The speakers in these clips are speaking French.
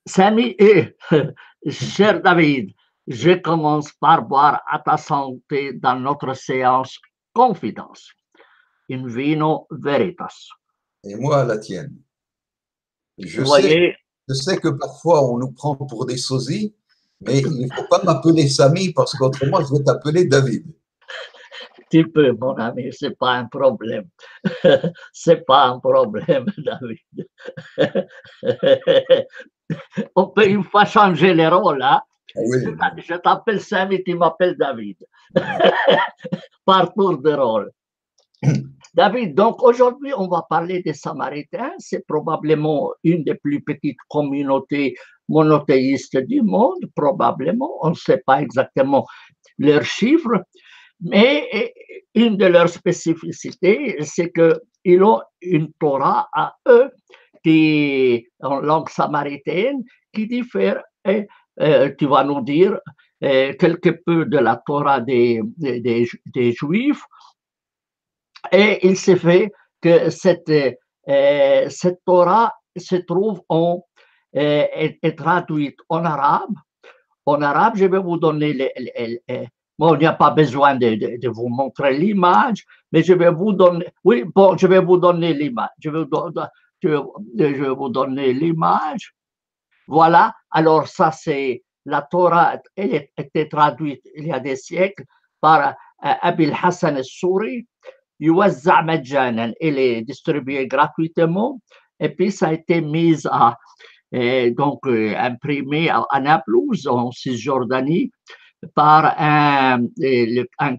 Samy et cher David, je commence par boire à ta santé dans notre séance Confidence. In vino veritas. Et moi à la tienne. Vous voyez, Je sais que parfois on nous prend pour des sosies, mais il ne faut pas m'appeler Samy parce qu'autrement je vais t'appeler David. tu peux, mon ami, c'est pas un problème. C'est pas un problème, David. On peut une fois changer les rôles, hein? Ah oui. Je t'appelle Samy, tu m'appelles David. Par tour de rôle. David, donc aujourd'hui, on va parler des Samaritains. C'est probablement une des plus petites communautés monothéistes du monde, probablement. On ne sait pas exactement leurs chiffres, mais une de leurs spécificités, c'est qu'ils ont une Torah à eux, qui, en langue samaritaine, qui diffère, et tu vas nous dire, quelque peu de la Torah des Juifs. Et il s'est fait que cette Torah se trouve est traduite en arabe. En arabe, je vais vous donner bon, il n'y a pas besoin de vous montrer l'image, mais je vais vous donner, oui, bon, je vais vous donner l'image. Je vais vous donner l'image. Voilà. Alors, ça, c'est la Torah, elle était traduite il y a des siècles par Abil Hassan al-Souri. يوزع مجانا, elle est distribuée gratuitement, et puis ça a été mis à, donc imprimé à Naplouse, en Cisjordanie, par un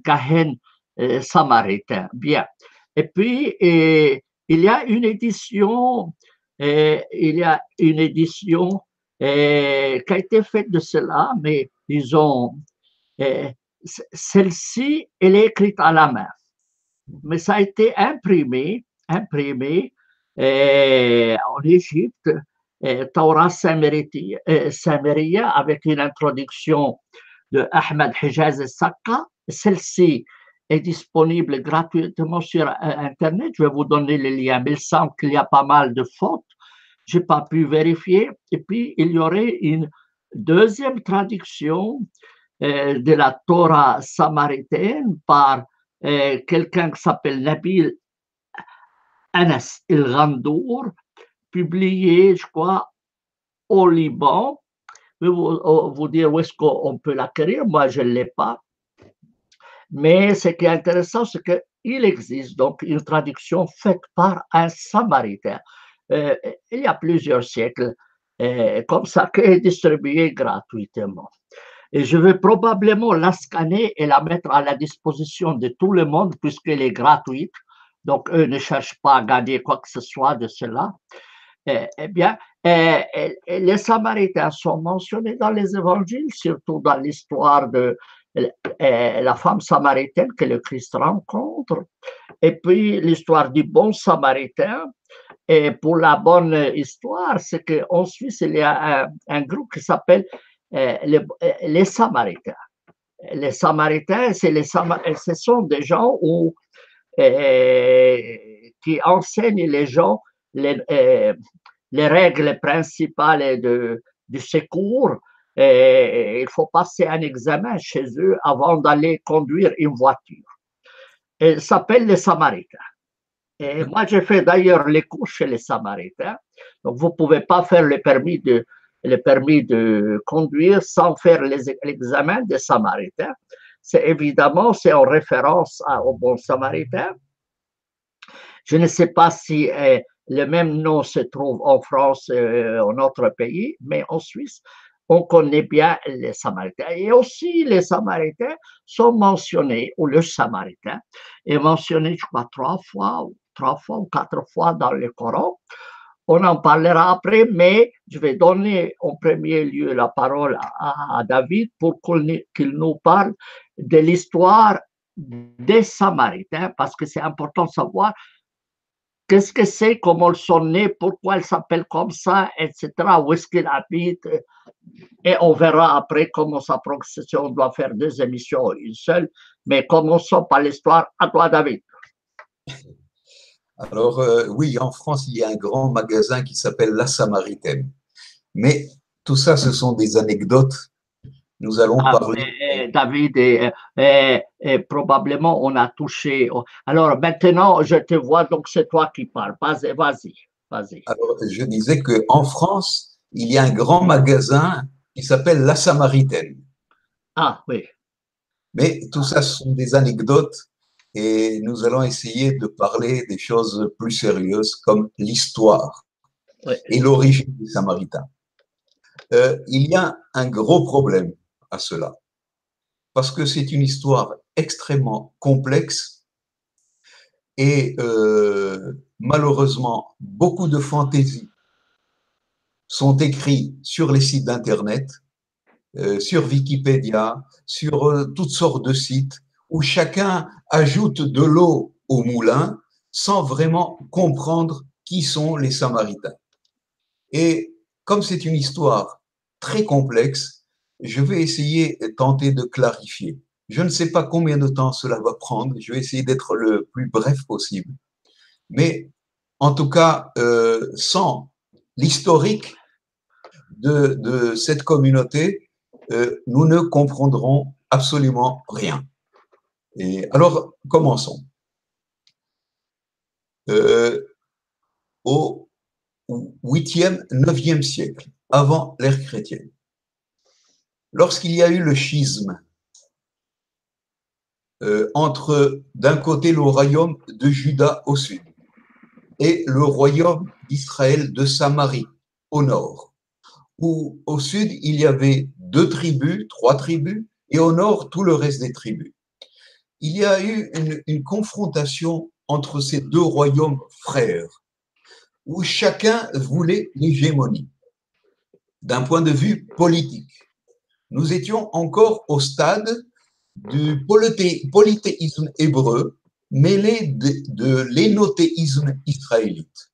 Kahen samaritain. Bien. Et puis, il y a une édition, qui a été faite de cela, mais disons, celle-ci, elle est écrite à la main. Mais ça a été imprimé en Égypte, Torah Sameria, avec une introduction de Ahmed Hijaz al-Sakka. Celle-ci est disponible gratuitement sur Internet. Je vais vous donner les liens, mais il semble qu'il y a pas mal de fautes. Je n'ai pas pu vérifier. Et puis, il y aurait une deuxième traduction de la Torah samaritaine par quelqu'un qui s'appelle Nabil Anas El-Ghandour, publié, je crois, au Liban. Je vais vous dire où est-ce qu'on peut l'acquérir. Moi, je ne l'ai pas. Mais ce qui est intéressant, c'est qu'il existe donc une traduction faite par un Samaritain. Il y a plusieurs siècles, comme ça, qui est distribuée gratuitement. Et je vais probablement la scanner et la mettre à la disposition de tout le monde puisqu'elle est gratuite. Donc, eux ne cherchent pas à gagner quoi que ce soit de cela. Eh bien, les Samaritains sont mentionnés dans les évangiles, surtout dans l'histoire de la femme samaritaine que le Christ rencontre, et puis l'histoire du bon Samaritain. Et pour la bonne histoire, c'est qu'en Suisse, il y a un groupe qui s'appelle les Samaritains. Les Samaritains, ce sont des gens qui enseignent les gens les règles principales du secours. Il faut passer un examen chez eux avant d'aller conduire une voiture. Ils s'appellent les Samaritains. Et moi, j'ai fait d'ailleurs les cours chez les Samaritains. Donc, vous ne pouvez pas faire le permis de conduire sans faire l'examen des Samaritains. Évidemment, c'est en référence au bon Samaritain. Je ne sais pas si le même nom se trouve en France, en notre pays, mais en Suisse, on connaît bien les Samaritains. Et aussi, les Samaritains sont mentionnés, ou le Samaritain est mentionné, je crois, 3 ou 4 fois dans le Coran. On en parlera après, mais je vais donner en premier lieu la parole à David pour qu'il nous parle de l'histoire des Samaritains, parce que c'est important de savoir qu'est-ce que c'est, comment ils sont nés, pourquoi ils s'appellent comme ça, etc., où est-ce qu'ils habitent. Et on verra après comment sa progression. On doit faire 2 émissions, une seule. Mais commençons par l'histoire. À toi, David. Alors, oui, en France, il y a un grand magasin qui s'appelle La Samaritaine. Mais tout ça, ce sont des anecdotes. Nous allons Ah, parler. David, probablement on a touché. Alors maintenant, je te vois, donc c'est toi qui parles. Vas-y, vas-y, vas-y. Alors, je disais qu'en France, il y a un grand magasin qui s'appelle La Samaritaine. Ah oui. Mais tout ça, ce sont des anecdotes et nous allons essayer de parler des choses plus sérieuses comme l'histoire Oui. et l'origine des Samaritains. Il y a un gros problème à cela parce que c'est une histoire extrêmement complexe et malheureusement, beaucoup de fantaisies sont écrites sur les sites d'Internet, sur Wikipédia, sur toutes sortes de sites où chacun ajoute de l'eau au moulin sans vraiment comprendre qui sont les Samaritains. Et comme c'est une histoire très complexe, je vais essayer de tenter de clarifier. Je ne sais pas combien de temps cela va prendre, je vais essayer d'être le plus bref possible. Mais en tout cas, sans l'historique de cette communauté, nous ne comprendrons absolument rien. Et alors, commençons. Au 8e, 9e siècle, avant l'ère chrétienne, lorsqu'il y a eu le schisme entre, d'un côté, le royaume de Juda au sud et le royaume d'Israël de Samarie au nord, où au sud, il y avait 2 tribus, 3 tribus, et au nord, tout le reste des tribus. Il y a eu une confrontation entre ces 2 royaumes frères, où chacun voulait l'hégémonie, d'un point de vue politique. Nous étions encore au stade du polythéisme hébreu mêlé de l'énothéisme israélite.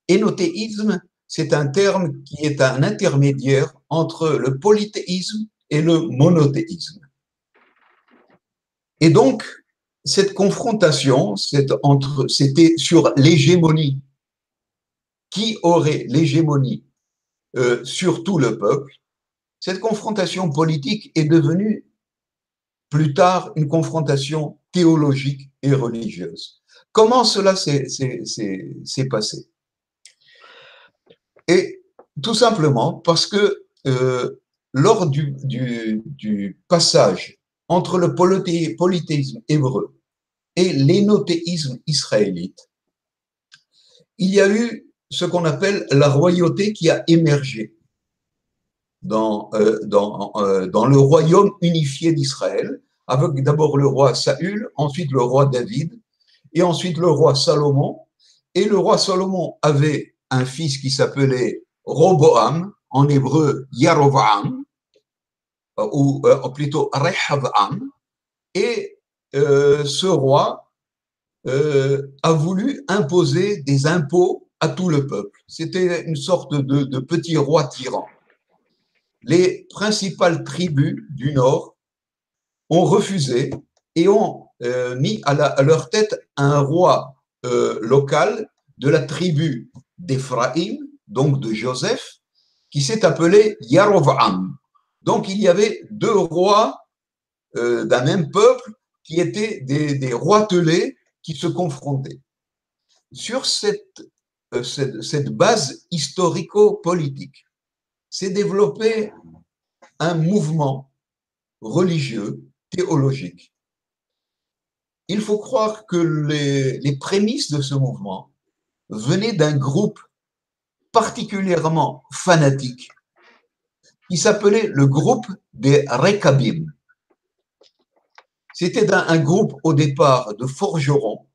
Énothéisme, c'est un terme qui est un intermédiaire entre le polythéisme et le monothéisme. Et donc, cette confrontation, c'était sur l'hégémonie. Qui aurait l'hégémonie sur tout le peuple? Cette confrontation politique est devenue plus tard une confrontation théologique et religieuse. Comment cela s'est passé? Et tout simplement parce que lors du passage entre le polythéisme hébreu et l'énothéisme israélite, il y a eu ce qu'on appelle la royauté qui a émergé dans le royaume unifié d'Israël, avec d'abord le roi Saül, ensuite le roi David, et ensuite le roi Salomon. Et le roi Salomon avait un fils qui s'appelait Roboam, en hébreu Yarovam, ou plutôt Rehavam, et ce roi a voulu imposer des impôts à tout le peuple. C'était une sorte de petit roi tyran. Les principales tribus du Nord ont refusé et ont mis à leur tête un roi local de la tribu d'Éphraïm, donc de Joseph, qui s'est appelé Yarovam. Donc il y avait 2 rois d'un même peuple qui étaient des roitelets qui se confrontaient. Sur cette base historico-politique s'est développé un mouvement religieux, théologique. Il faut croire que les prémices de ce mouvement venaient d'un groupe particulièrement fanatique qui s'appelait le groupe des Rekabim. C'était un groupe au départ de forgerons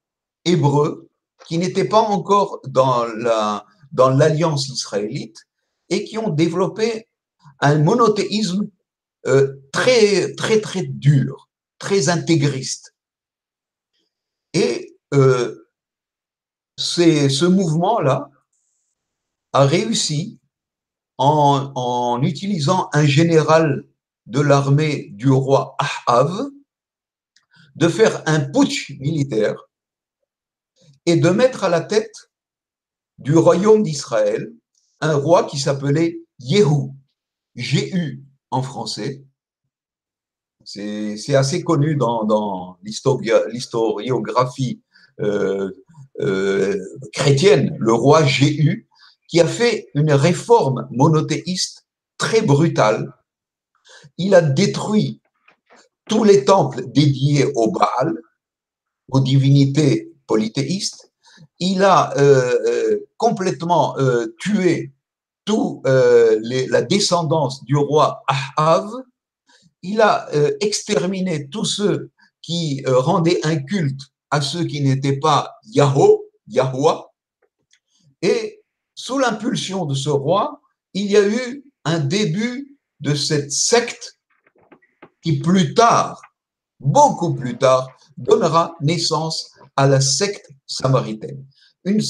hébreux qui n'étaient pas encore dans l'alliance israélite et qui ont développé un monothéisme très, très, très dur, très intégriste. Et ce mouvement-là a réussi en utilisant un général de l'armée du roi Ahav de faire un putsch militaire et de mettre à la tête du royaume d'Israël un roi qui s'appelait Yehou. Jéhu en français. C'est assez connu dans l'historiographie euh, chrétienne, le roi Jéhu, qui a fait une réforme monothéiste très brutale. Il a détruit tous les temples dédiés au Baal, aux divinités polythéistes. Il a complètement tué toute la descendance du roi Ahav. Il a exterminé tous ceux qui rendaient un culte à ceux qui n'étaient pas Yahweh. Et sous l'impulsion de ce roi, il y a eu un début de cette secte qui plus tard, beaucoup plus tard, donnera naissance à la secte samaritaine.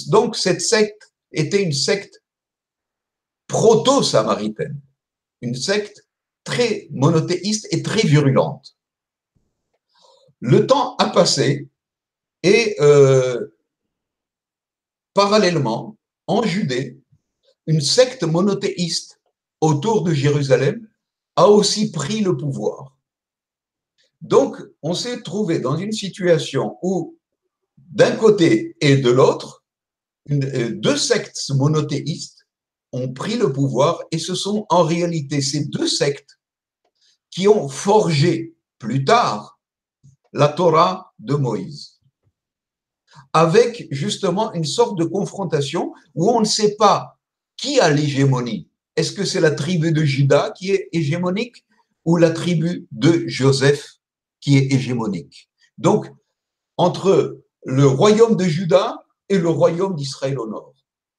Donc cette secte était une secte proto-samaritaine, une secte très monothéiste et très virulente. Le temps a passé et parallèlement, en Judée, une secte monothéiste autour de Jérusalem a aussi pris le pouvoir. Donc, on s'est trouvé dans une situation où, d'un côté et de l'autre, deux sectes monothéistes ont pris le pouvoir et ce sont en réalité ces deux sectes qui ont forgé plus tard la Torah de Moïse, avec justement une sorte de confrontation où on ne sait pas qui a l'hégémonie. Est-ce que c'est la tribu de Juda qui est hégémonique ou la tribu de Joseph qui est hégémonique? Donc, entre le royaume de Juda et le royaume d'Israël au nord,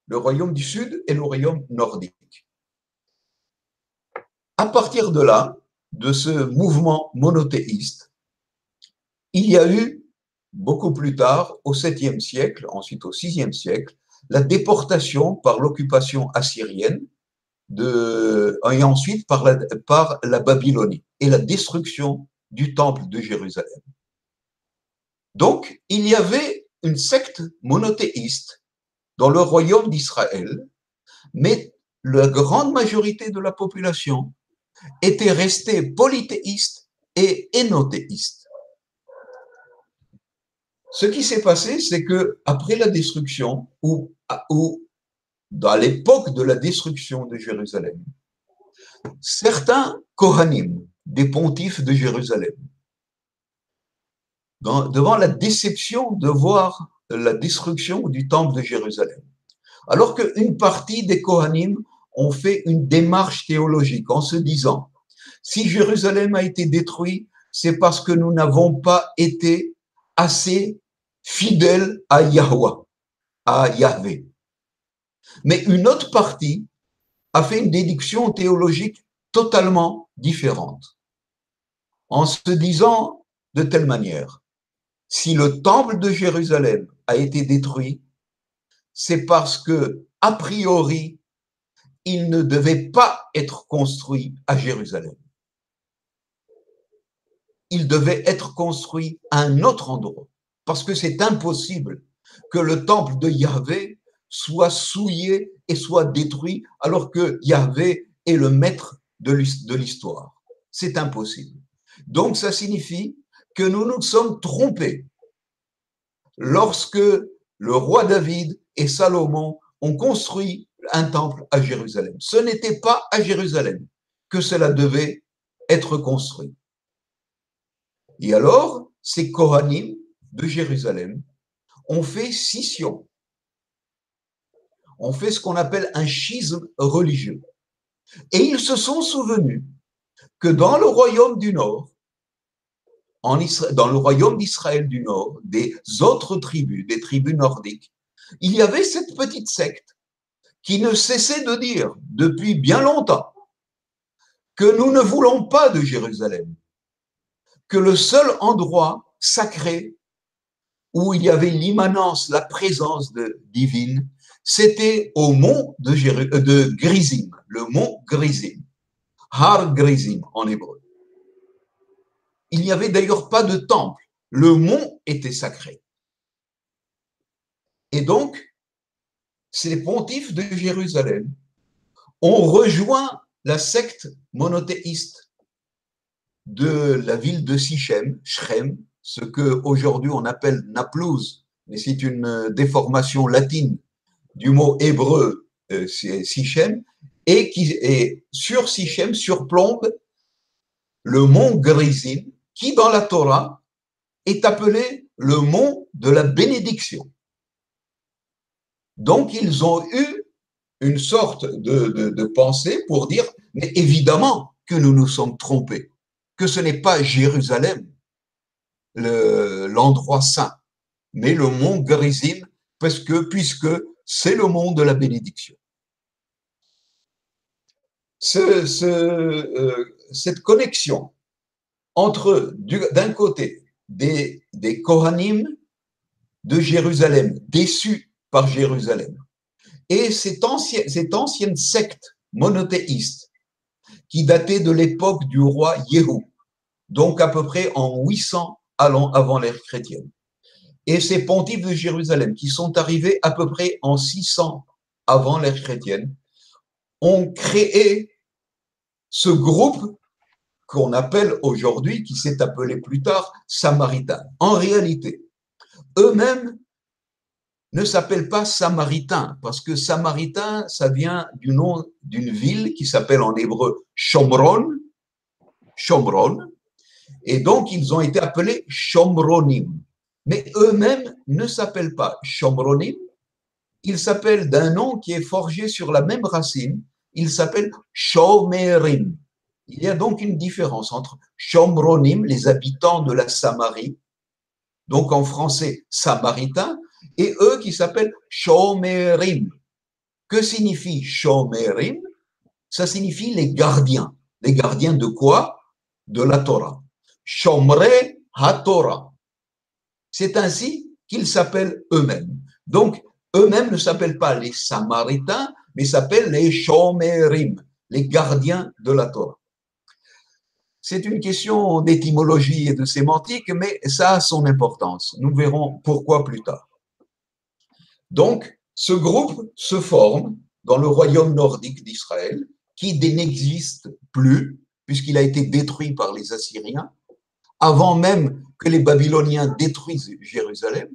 le royaume du sud et le royaume nordique. À partir de là, de ce mouvement monothéiste, il y a eu, beaucoup plus tard, au 7e siècle, ensuite au 6e siècle, la déportation par l'occupation assyrienne et ensuite par la Babylonie et la destruction du temple de Jérusalem. Donc, il y avait une secte monothéiste dans le royaume d'Israël, mais la grande majorité de la population était restée polythéiste et énothéiste. Ce qui s'est passé, c'est que après la destruction, ou dans l'époque de la destruction de Jérusalem, certains Kohanim, des pontifes de Jérusalem, devant la déception de voir la destruction du temple de Jérusalem, alors qu'une partie des Kohanim ont fait une démarche théologique en se disant, si Jérusalem a été détruit, c'est parce que nous n'avons pas été assez fidèles à Yahweh, à Yahvé. Mais une autre partie a fait une déduction théologique totalement différente, en se disant de telle manière, si le temple de Jérusalem a été détruit, c'est parce que, a priori, il ne devait pas être construit à Jérusalem. Il devait être construit à un autre endroit, parce que c'est impossible que le temple de Yahvé soit souillé et soit détruit alors que Yahvé est le maître de l'histoire. C'est impossible. Donc ça signifie que nous nous sommes trompés lorsque le roi David et Salomon ont construit un temple à Jérusalem. Ce n'était pas à Jérusalem que cela devait être construit. Et alors, ces Kohanim de Jérusalem ont fait scission. On fait ce qu'on appelle un schisme religieux. Et ils se sont souvenus que dans le royaume du Nord, dans le royaume d'Israël du Nord, des autres tribus, des tribus nordiques, il y avait cette petite secte qui ne cessait de dire depuis bien longtemps que nous ne voulons pas de Jérusalem, que le seul endroit sacré où il y avait l'immanence, la présence divine, c'était au mont de Grizim, le mont Grizim, Har Grizim en hébreu. Il n'y avait d'ailleurs pas de temple, le mont était sacré. Et donc, ces pontifes de Jérusalem ont rejoint la secte monothéiste de la ville de Sichem, Shrem, ce que aujourd'hui on appelle Naplouse, mais c'est une déformation latine du mot hébreu Sichem, et sur Sichem surplombe le mont Gerizim, qui dans la Torah est appelé le mont de la bénédiction. Donc ils ont eu une sorte de pensée pour dire, mais évidemment que nous nous sommes trompés, que ce n'est pas Jérusalem, l'endroit saint, mais le mont Gerizim, puisque c'est le mont de la bénédiction. Cette connexion entre, d'un côté, des Kohanim de Jérusalem, déçus par Jérusalem, et cette ancienne secte monothéiste qui datait de l'époque du roi Yehou, donc à peu près en 800 avant l'ère chrétienne. Et ces pontifes de Jérusalem qui sont arrivés à peu près en 600 avant l'ère chrétienne ont créé ce groupe qu'on appelle aujourd'hui, qui s'est appelé plus tard Samaritains. En réalité, eux-mêmes ne s'appellent pas Samaritains, parce que Samaritain, ça vient du nom d'une ville qui s'appelle en hébreu Shomron, et donc ils ont été appelés Shomronim. Mais eux-mêmes ne s'appellent pas Shomronim, ils s'appellent d'un nom qui est forgé sur la même racine, ils s'appellent Shomerim. Il y a donc une différence entre Shomronim, les habitants de la Samarie, donc en français Samaritains, et eux qui s'appellent Shomerim. Que signifie Shomerim? Ça signifie les gardiens. Les gardiens de quoi? De la Torah. Shomre HaTorah. C'est ainsi qu'ils s'appellent eux-mêmes. Donc, eux-mêmes ne s'appellent pas les Samaritains, mais s'appellent les Shomerim, les gardiens de la Torah. C'est une question d'étymologie et de sémantique, mais ça a son importance. Nous verrons pourquoi plus tard. Donc, ce groupe se forme dans le royaume nordique d'Israël, qui n'existe plus, puisqu'il a été détruit par les Assyriens, avant même que les Babyloniens détruisent Jérusalem.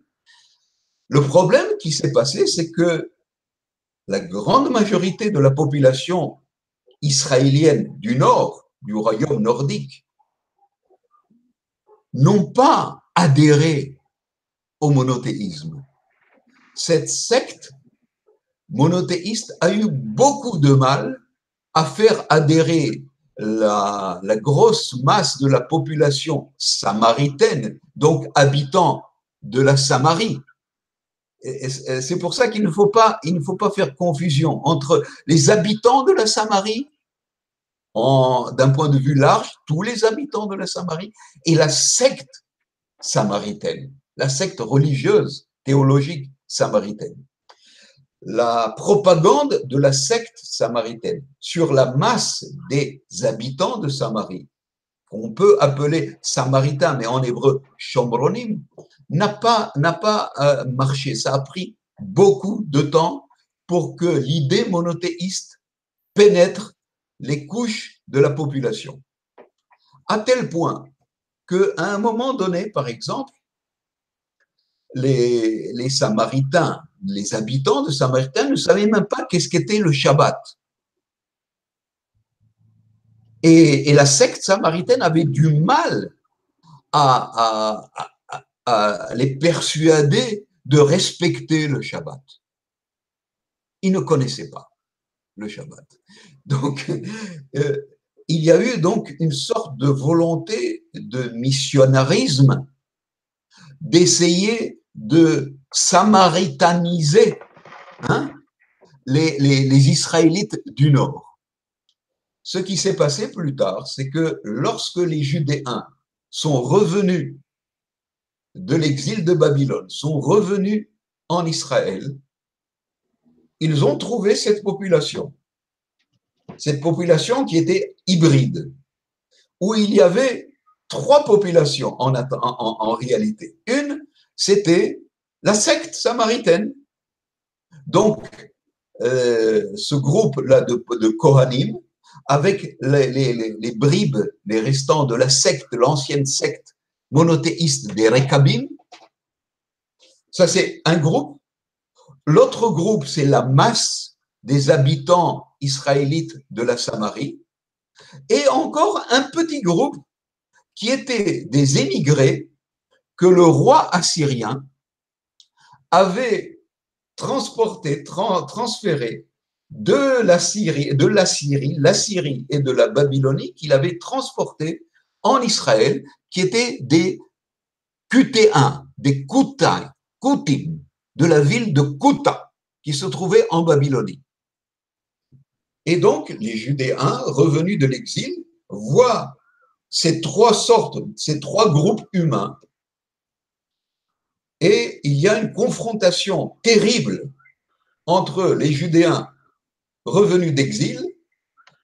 Le problème qui s'est passé, c'est que la grande majorité de la population israélienne du nord, du royaume nordique, n'ont pas adhéré au monothéisme. Cette secte monothéiste a eu beaucoup de mal à faire adhérer la grosse masse de la population samaritaine, donc habitant de la Samarie. Et c'est pour ça qu'il ne faut pas faire confusion entre les habitants de la Samarie, d'un point de vue large, tous les habitants de la Samarie, et la secte samaritaine, la secte religieuse, théologique samaritaine. La propagande de la secte samaritaine sur la masse des habitants de Samarie, qu'on peut appeler samaritains, mais en hébreu shomronim, n'a pas marché. Ça a pris beaucoup de temps pour que l'idée monothéiste pénètre les couches de la population. À tel point qu'à un moment donné, par exemple, les Samaritains, les habitants de Samaritains ne savaient même pas qu'est-ce qu'était le Shabbat. Et la secte samaritaine avait du mal à les persuader de respecter le Shabbat. Ils ne connaissaient pas le Shabbat. Donc, il y a eu donc une sorte de volonté de missionnarisme, d'essayer de samaritaniser les Israélites du Nord. Ce qui s'est passé plus tard, c'est que lorsque les Judéens sont revenus de l'exil de Babylone, sont revenus en Israël, ils ont trouvé cette population qui était hybride, où il y avait trois populations en réalité. Une, c'était la secte samaritaine. Donc, ce groupe-là de Kohanim avec les bribes, les restants de la secte, l'ancienne secte monothéiste des Rékabim. Ça, c'est un groupe. L'autre groupe, c'est la masse des habitants israélites de la Samarie. Et encore un petit groupe qui étaient des émigrés que le roi assyrien avait transféré de la Syrie et de la Babylonie, qu'il avait transporté en Israël, qui étaient des Cutéens, des Koutim, de la ville de Kouta, qui se trouvait en Babylonie. Et donc, les Judéens, revenus de l'exil, voient ces trois groupes humains, et il y a une confrontation terrible entre les Judéens revenus d'exil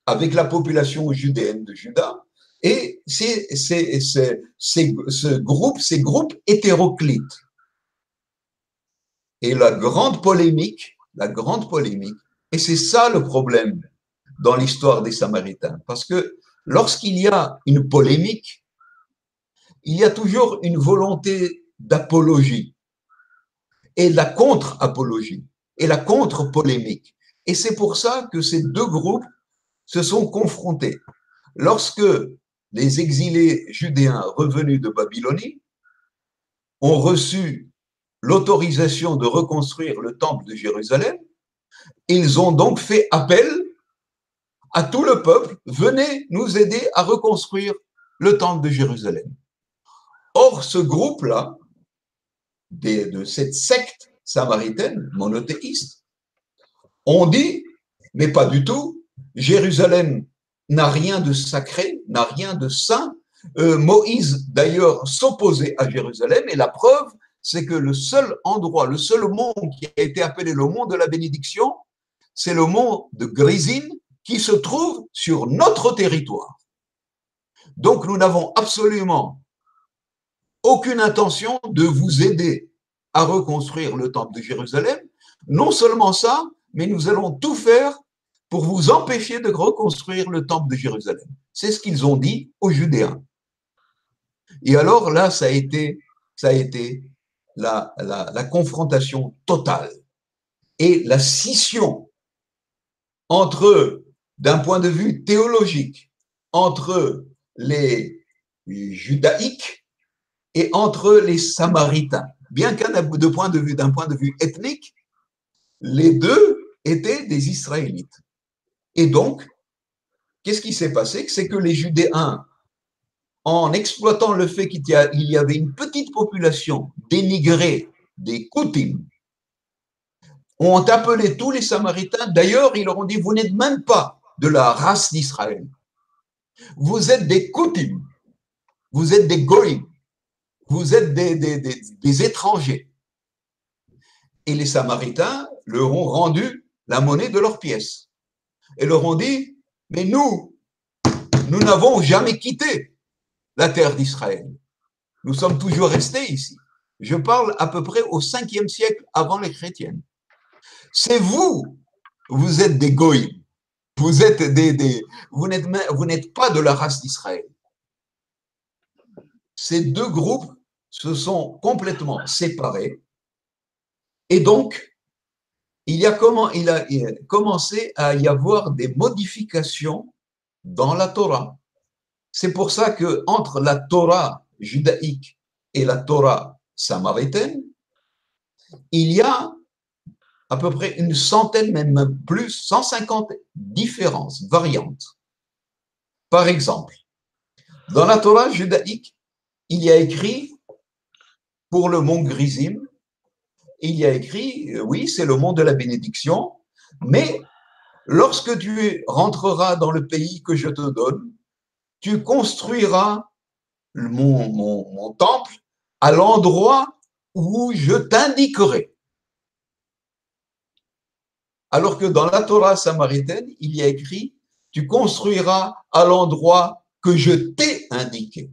avec la population judéenne de Juda et ces groupes hétéroclites. Et la grande polémique, et c'est ça le problème dans l'histoire des Samaritains, parce que lorsqu'il y a une polémique, il y a toujours une volonté d'apologie et la contre-apologie et la contre-polémique. Et c'est pour ça que ces deux groupes se sont confrontés. Lorsque les exilés judéens revenus de Babylonie ont reçu l'autorisation de reconstruire le temple de Jérusalem, ils ont donc fait appel à tout le peuple, venez nous aider à reconstruire le temple de Jérusalem. Or, ce groupe-là, de cette secte samaritaine monothéiste, ont dit, mais pas du tout, Jérusalem n'a rien de sacré, n'a rien de saint. Moïse, d'ailleurs, s'opposait à Jérusalem, et la preuve, c'est que le seul endroit, le seul mont qui a été appelé le mont de la bénédiction, c'est le mont de Grizim, qui se trouve sur notre territoire. Donc, nous n'avons absolument aucune intention de vous aider à reconstruire le temple de Jérusalem. Non seulement ça, mais nous allons tout faire pour vous empêcher de reconstruire le temple de Jérusalem. C'est ce qu'ils ont dit aux Judéens. Et alors là, ça a été la confrontation totale et la scission entre, d'un point de vue théologique, entre les judaïques et entre les samaritains. Bien d'un point de vue ethnique, les deux étaient des Israélites. Et donc, qu'est-ce qui s'est passé? C'est que les Judéens, en exploitant le fait qu'il y avait une petite population d'émigrés, des Koutim, ont appelé tous les Samaritains. D'ailleurs, ils leur ont dit, vous n'êtes même pas de la race d'Israël. Vous êtes des Koutim, vous êtes des Goïm, vous êtes des étrangers. Et les Samaritains leur ont rendu la monnaie de leur pièce. Et leur ont dit, mais nous n'avons jamais quitté la terre d'Israël. Nous sommes toujours restés ici. Je parle à peu près au 5e siècle avant les chrétiennes. C'est vous êtes des goïms. Vous êtes vous n'êtes pas de la race d'Israël. Ces deux groupes se sont complètement séparés. Et donc, il a commencé à y avoir des modifications dans la Torah. C'est pour ça que entre la Torah judaïque et la Torah samaritaine, il y a à peu près une centaine, même plus, 150 différences, variantes. Par exemple, dans la Torah judaïque, il y a écrit pour le mont Grizim, il y a écrit, oui, c'est le mont de la bénédiction, mais lorsque tu rentreras dans le pays que je te donne, tu construiras mon temple à l'endroit où je t'indiquerai. Alors que dans la Torah samaritaine, il y a écrit, tu construiras à l'endroit que je t'ai indiqué.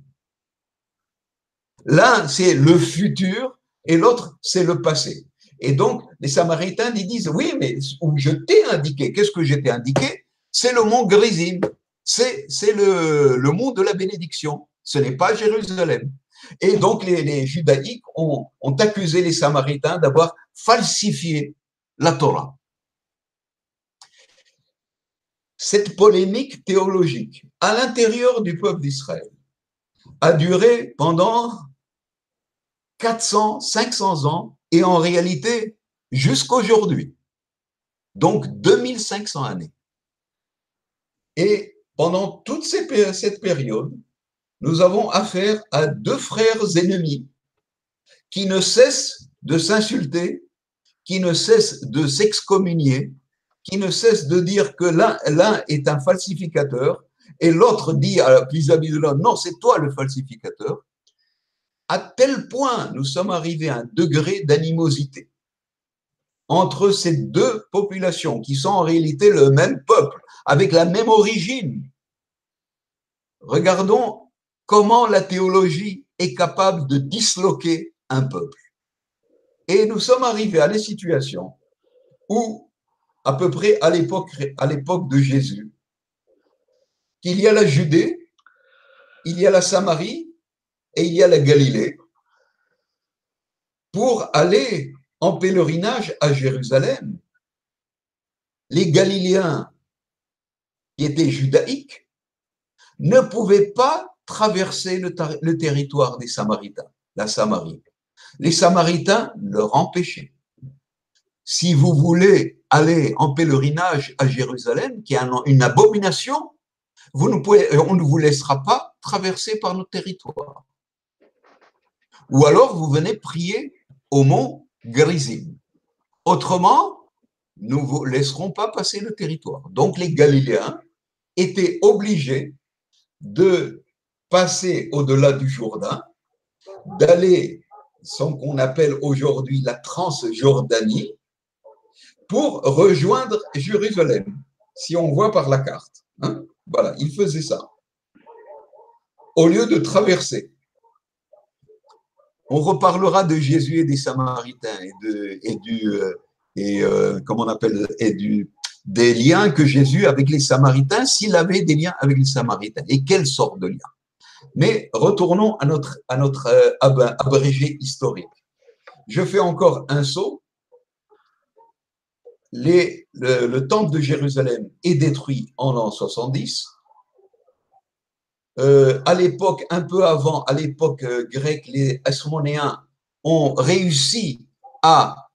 L'un, c'est le futur et l'autre, c'est le passé. Et donc, les Samaritains, ils disent, oui, mais où je t'ai indiqué, qu'est-ce que je t'ai indiqué? c'est le mont Gerizim, c'est le mont de la bénédiction, ce n'est pas Jérusalem. Et donc les judaïques ont accusé les Samaritains d'avoir falsifié la Torah. Cette polémique théologique à l'intérieur du peuple d'Israël a duré pendant 400, 500 ans et en réalité jusqu'aujourd'hui. Donc 2500 années. Et pendant toute cette période, nous avons affaire à deux frères ennemis qui ne cessent de s'insulter, qui ne cessent de s'excommunier, qui ne cessent de dire que l'un est un falsificateur et l'autre dit vis-à-vis de l'autre, non, c'est toi le falsificateur. À tel point, nous sommes arrivés à un degré d'animosité entre ces deux populations qui sont en réalité le même peuple, avec la même origine. Regardons comment la théologie est capable de disloquer un peuple. Et nous sommes arrivés à des situations où, à peu près à l'époque de Jésus, qu'il y a la Judée, il y a la Samarie et il y a la Galilée. Pour aller en pèlerinage à Jérusalem, les Galiléens qui étaient judaïques ne pouvaient pas traverser le territoire des Samaritains, la Samarie. Les Samaritains leur empêchaient. Si vous voulez aller en pèlerinage à Jérusalem, qui est une abomination, on ne vous laissera pas traverser par notre territoire. Ou alors vous venez prier au mont Gerizim. Autrement, nous ne vous laisserons pas passer le territoire. Donc les Galiléens étaient obligés de passer au-delà du Jourdain, d'aller ce qu'on appelle aujourd'hui la Transjordanie, pour rejoindre Jérusalem, si on voit par la carte. Hein, voilà, ils faisaient ça. Au lieu de traverser. On reparlera de Jésus et des Samaritains comment on appelle, des liens que Jésus avec les Samaritains, s'il avait des liens avec les Samaritains. Et quelle sorte de liens? Mais retournons à notre abrégé historique. Je fais encore un saut. Le temple de Jérusalem est détruit en l'an 70. À l'époque, un peu avant, à l'époque grecque, les Hasmonéens ont réussi à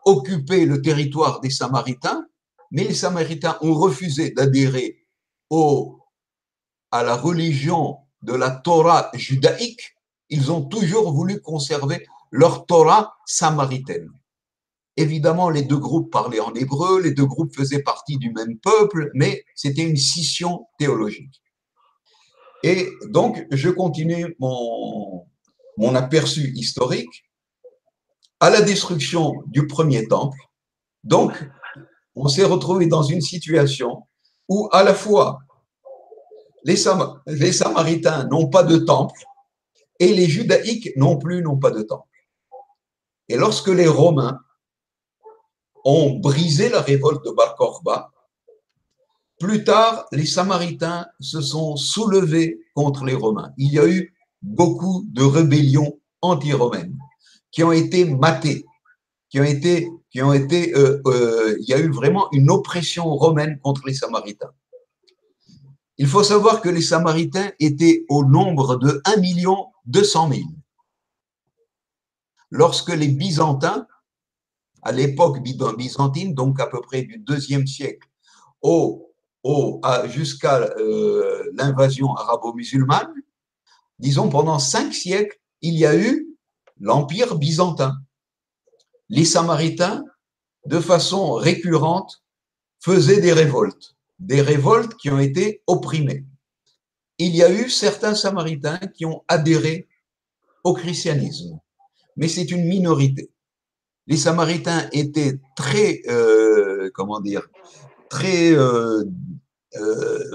occuper le territoire des Samaritains, mais les Samaritains ont refusé d'adhérer à la religion de la Torah judaïque. Ils ont toujours voulu conserver leur Torah samaritaine. Évidemment, les deux groupes parlaient en hébreu, les deux groupes faisaient partie du même peuple, mais c'était une scission théologique. Et donc, je continue mon aperçu historique. À la destruction du premier temple, donc, on s'est retrouvé dans une situation où à la fois les Samaritains n'ont pas de temple et les Judaïques non plus n'ont pas de temple. Et lorsque les Romains ont brisé la révolte de Bar Kokhba, plus tard, les Samaritains se sont soulevés contre les Romains. Il y a eu beaucoup de rébellions anti-romaines qui ont été matées, il y a eu vraiment une oppression romaine contre les Samaritains. Il faut savoir que les Samaritains étaient au nombre de 1 200 000. Lorsque les Byzantins, à l'époque byzantine, donc à peu près du IIe siècle, jusqu'à l'invasion arabo-musulmane, disons pendant 5 siècles, il y a eu l'Empire byzantin. Les Samaritains, de façon récurrente, faisaient des révoltes qui ont été opprimées. Il y a eu certains Samaritains qui ont adhéré au christianisme, mais c'est une minorité. Les Samaritains étaient très,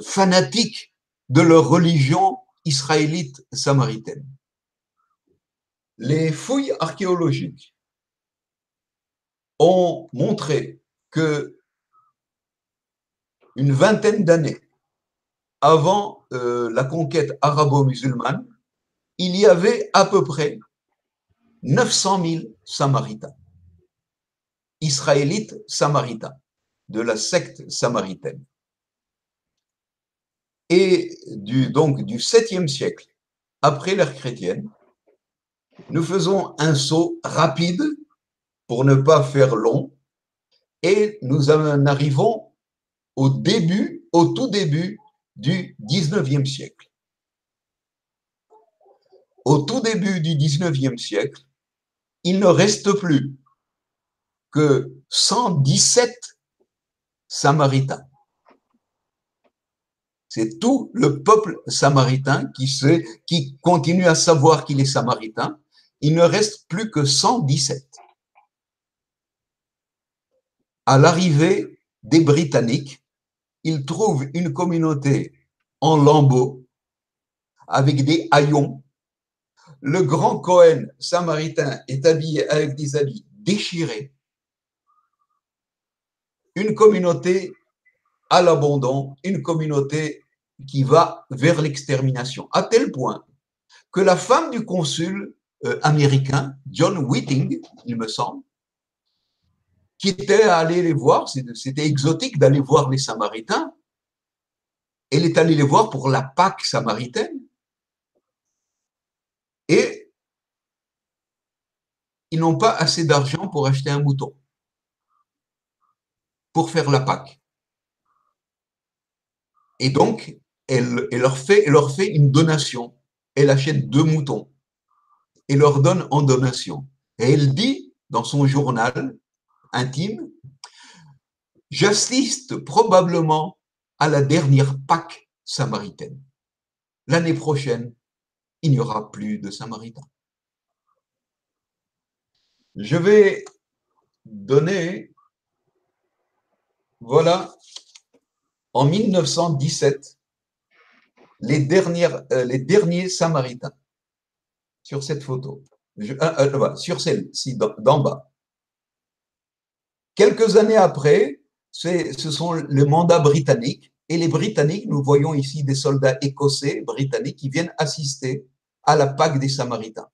fanatiques de leur religion israélite samaritaine. Les fouilles archéologiques ont montré que une vingtaine d'années avant la conquête arabo-musulmane, il y avait à peu près 900 000 Samaritains, Israélites samaritains, de la secte samaritaine. Et donc du 7e siècle, après l'ère chrétienne, nous faisons un saut rapide pour ne pas faire long, et nous en arrivons au tout début du 19e siècle. Au tout début du 19e siècle, il ne reste plus que 117 Samaritains. C'est tout le peuple samaritain qui continue à savoir qu'il est samaritain. Il ne reste plus que 117. À l'arrivée des Britanniques, ils trouvent une communauté en lambeaux avec des haillons. Le grand Cohen samaritain est habillé avec des habits déchirés. Une communauté à l'abandon, une communauté qui va vers l'extermination, à tel point que la femme du consul américain, John Whiting, il me semble, qui était allé les voir, c'était exotique d'aller voir les Samaritains, elle est allée les voir pour la Pâque samaritaine, et ils n'ont pas assez d'argent pour acheter un mouton, pour faire la Pâque. Et donc, elle leur fait une donation. Elle achète 2 moutons et leur donne en donation. Et elle dit dans son journal intime, j'assiste probablement à la dernière Pâque samaritaine. L'année prochaine, il n'y aura plus de Samaritains. Je vais donner, voilà, en 1917, les derniers Samaritains sur cette photo, sur celle-ci d'en bas. Quelques années après, ce sont les mandats britanniques, et les Britanniques, nous voyons ici des soldats écossais, britanniques, qui viennent assister à la Pâque des Samaritains.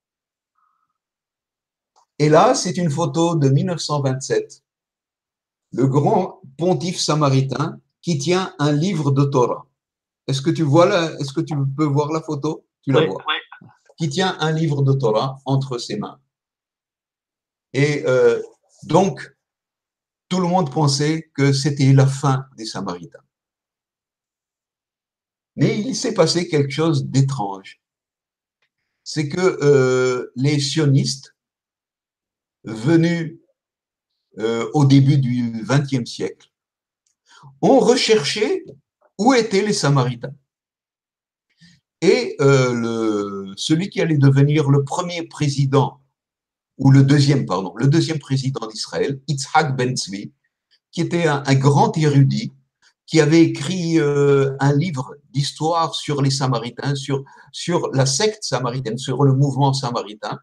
Et là, c'est une photo de 1927, le grand pontife samaritain qui tient un livre de Torah. Est-ce que tu peux voir la photo? Tu la vois. Oui. Qui tient un livre de Torah entre ses mains. Et donc, tout le monde pensait que c'était la fin des Samaritains. Mais il s'est passé quelque chose d'étrange. C'est que les sionistes, venus au début du XXe siècle, ont recherché où étaient les Samaritains. Et celui qui allait devenir le premier président, ou le deuxième président d'Israël, Yitzhak Ben Tzvi, qui était un grand érudit, qui avait écrit un livre d'histoire sur les Samaritains, sur la secte samaritaine, sur le mouvement samaritain,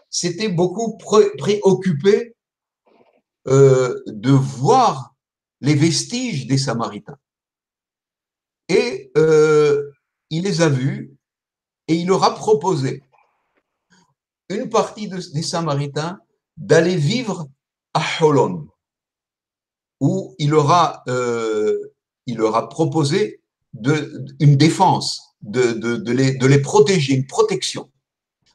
s'était beaucoup préoccupé de voir les vestiges des Samaritains. Et il les a vus et il leur a proposé une partie des Samaritains d'aller vivre à Holon, où il leur a proposé une défense, de les protéger, une protection,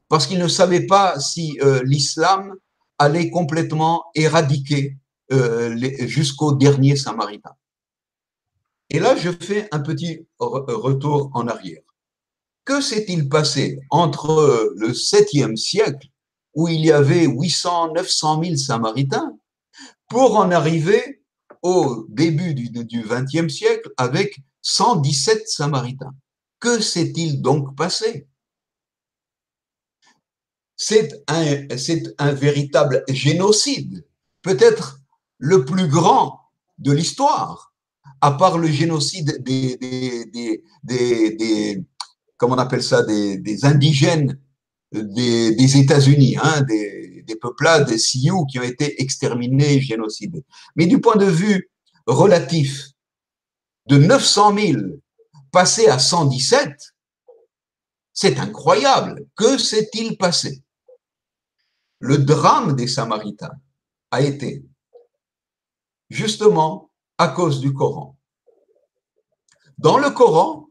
parce qu'ils ne savaient pas si l'islam allait complètement éradiquer jusqu'au dernier Samaritain. Et là, je fais un petit retour en arrière. Que s'est-il passé entre le 7e siècle, où il y avait 800, 900 000 Samaritains, pour en arriver au début du 20e siècle avec 117 Samaritains? Que s'est-il donc passé? C'est un véritable génocide, peut-être le plus grand de l'histoire, à part le génocide comment on appelle ça, des indigènes des États-Unis, hein, des peuplades, des Sioux qui ont été exterminés, génocidés. Mais du point de vue relatif, de 900 000 passer à 117, c'est incroyable. Que s'est-il passé? Le drame des Samaritains a été justement à cause du Coran. Dans le Coran,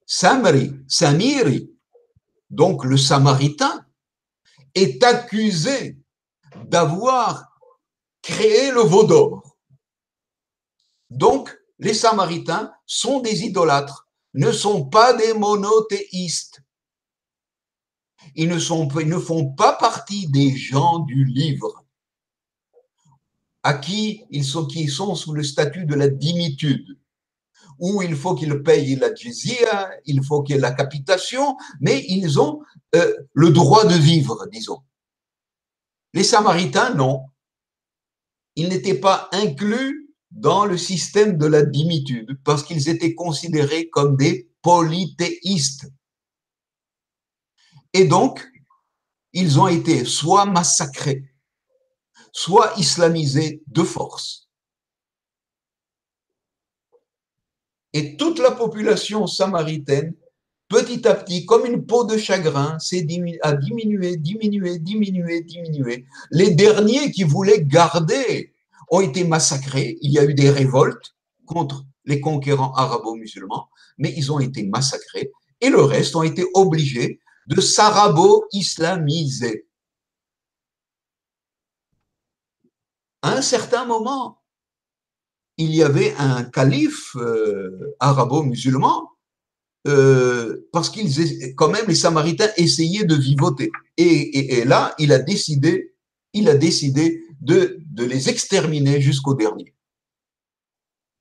Samiri, donc le Samaritain, est accusé d'avoir créé le veau d'or. Donc, les Samaritains sont des idolâtres, ne sont pas des monothéistes. Ils ne font pas partie des gens du livre qui sont sous le statut de la dimitude, où il faut qu'ils payent la jizya, il faut qu'il y ait la capitation, mais ils ont le droit de vivre, disons. Les Samaritains, non. Ils n'étaient pas inclus dans le système de la dimitude parce qu'ils étaient considérés comme des polythéistes. Et donc, ils ont été soit massacrés, soit islamisés de force. Et toute la population samaritaine, petit à petit, comme une peau de chagrin, a diminué. Les derniers qui voulaient garder ont été massacrés. Il y a eu des révoltes contre les conquérants arabo-musulmans, mais ils ont été massacrés. Et le reste ont été obligés de s'arabo-islamiser. À un certain moment, il y avait un calife arabo-musulman parce qu'ils, quand même, les Samaritains essayaient de vivoter. Et là, il a décidé de les exterminer jusqu'au dernier.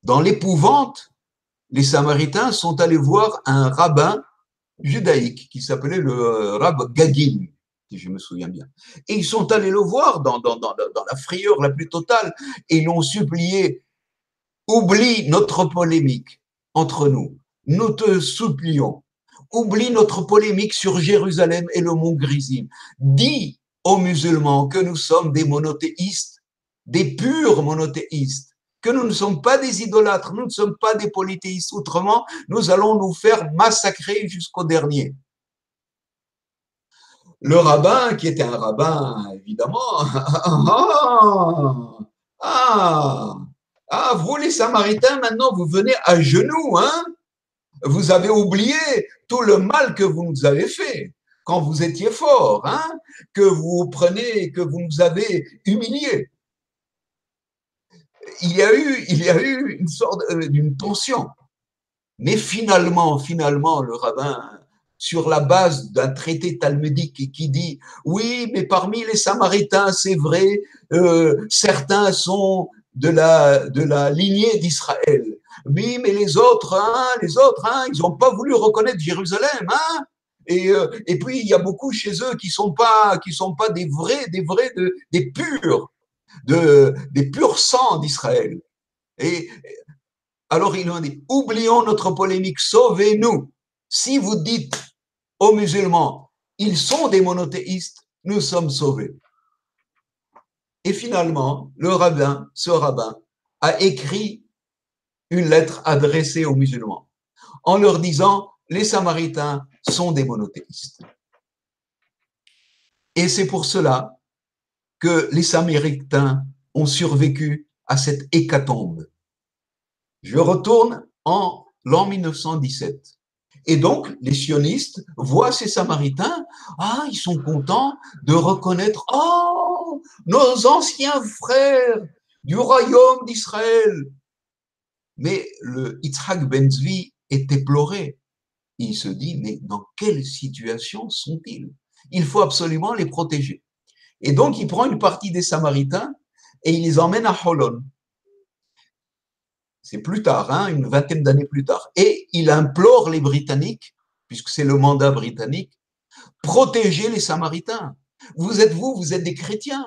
Dans l'épouvante, les Samaritains sont allés voir un rabbin judaïque qui s'appelait le Rabb Gagin, si je me souviens bien. Et ils sont allés le voir dans la frayeur la plus totale et l'ont supplié: oublie notre polémique entre nous, nous te supplions, oublie notre polémique sur Jérusalem et le mont Grizim. Dis aux musulmans que nous sommes des monothéistes, des purs monothéistes, que nous ne sommes pas des idolâtres, nous ne sommes pas des polythéistes. Autrement, nous allons nous faire massacrer jusqu'au dernier. Le rabbin, qui était un rabbin, évidemment, vous les Samaritains, maintenant, vous venez à genoux, hein? Vous avez oublié tout le mal que vous nous avez fait quand vous étiez forts, hein? Que vous nous avez humiliés. Il y a eu une sorte d'une tension. Mais finalement, le rabbin, sur la base d'un traité talmudique qui dit: oui, mais parmi les Samaritains, c'est vrai, certains sont de la lignée d'Israël. Oui, mais les autres, ils n'ont pas voulu reconnaître Jérusalem, hein. Et puis il y a beaucoup chez eux qui sont pas des vrais, des purs, des purs sangs d'Israël. Et alors ils ont dit: oublions notre polémique, sauvez-nous. Si vous dites aux musulmans, ils sont des monothéistes, nous sommes sauvés. Et finalement, ce rabbin a écrit une lettre adressée aux musulmans en leur disant: les Samaritains sont des monothéistes. Et c'est pour cela que les Samaritains ont survécu à cette hécatombe. Je retourne en l'an 1917. Et donc, les sionistes voient ces Samaritains, ils sont contents de reconnaître: oh, nos anciens frères du royaume d'Israël. Mais le Yitzhak Ben Zvi est éploré. Il se dit: mais dans quelle situation sont-ils? Il faut absolument les protéger. Et donc, il prend une partie des Samaritains et il les emmène à Holon. C'est plus tard, une vingtaine d'années plus tard. Et il implore les Britanniques, puisque c'est le mandat britannique: protégez les Samaritains. Vous êtes des chrétiens.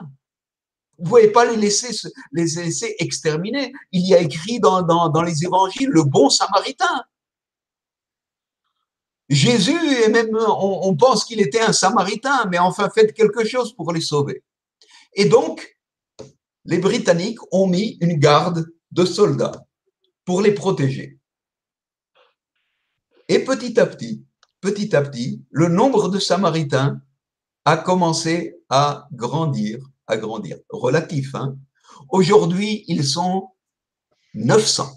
Vous ne pouvez pas les laisser exterminer. Il y a écrit dans les évangiles le bon Samaritain. Jésus, et même on pense qu'il était un Samaritain, mais enfin faites quelque chose pour les sauver. Et donc, les Britanniques ont mis une garde de soldats pour les protéger. Et petit à petit, le nombre de Samaritains a commencé à grandir, relatif. Hein. Aujourd'hui, ils sont 900.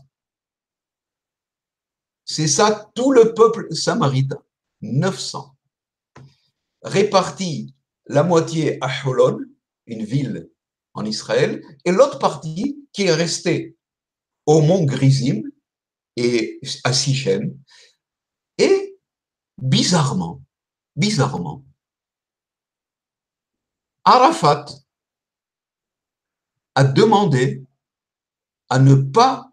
C'est ça, tout le peuple samaritain, 900. Répartis la moitié à Holon, une ville en Israël, et l'autre partie qui est restée au mont Grizim et à Sichem. Et bizarrement, Arafat a demandé à ne pas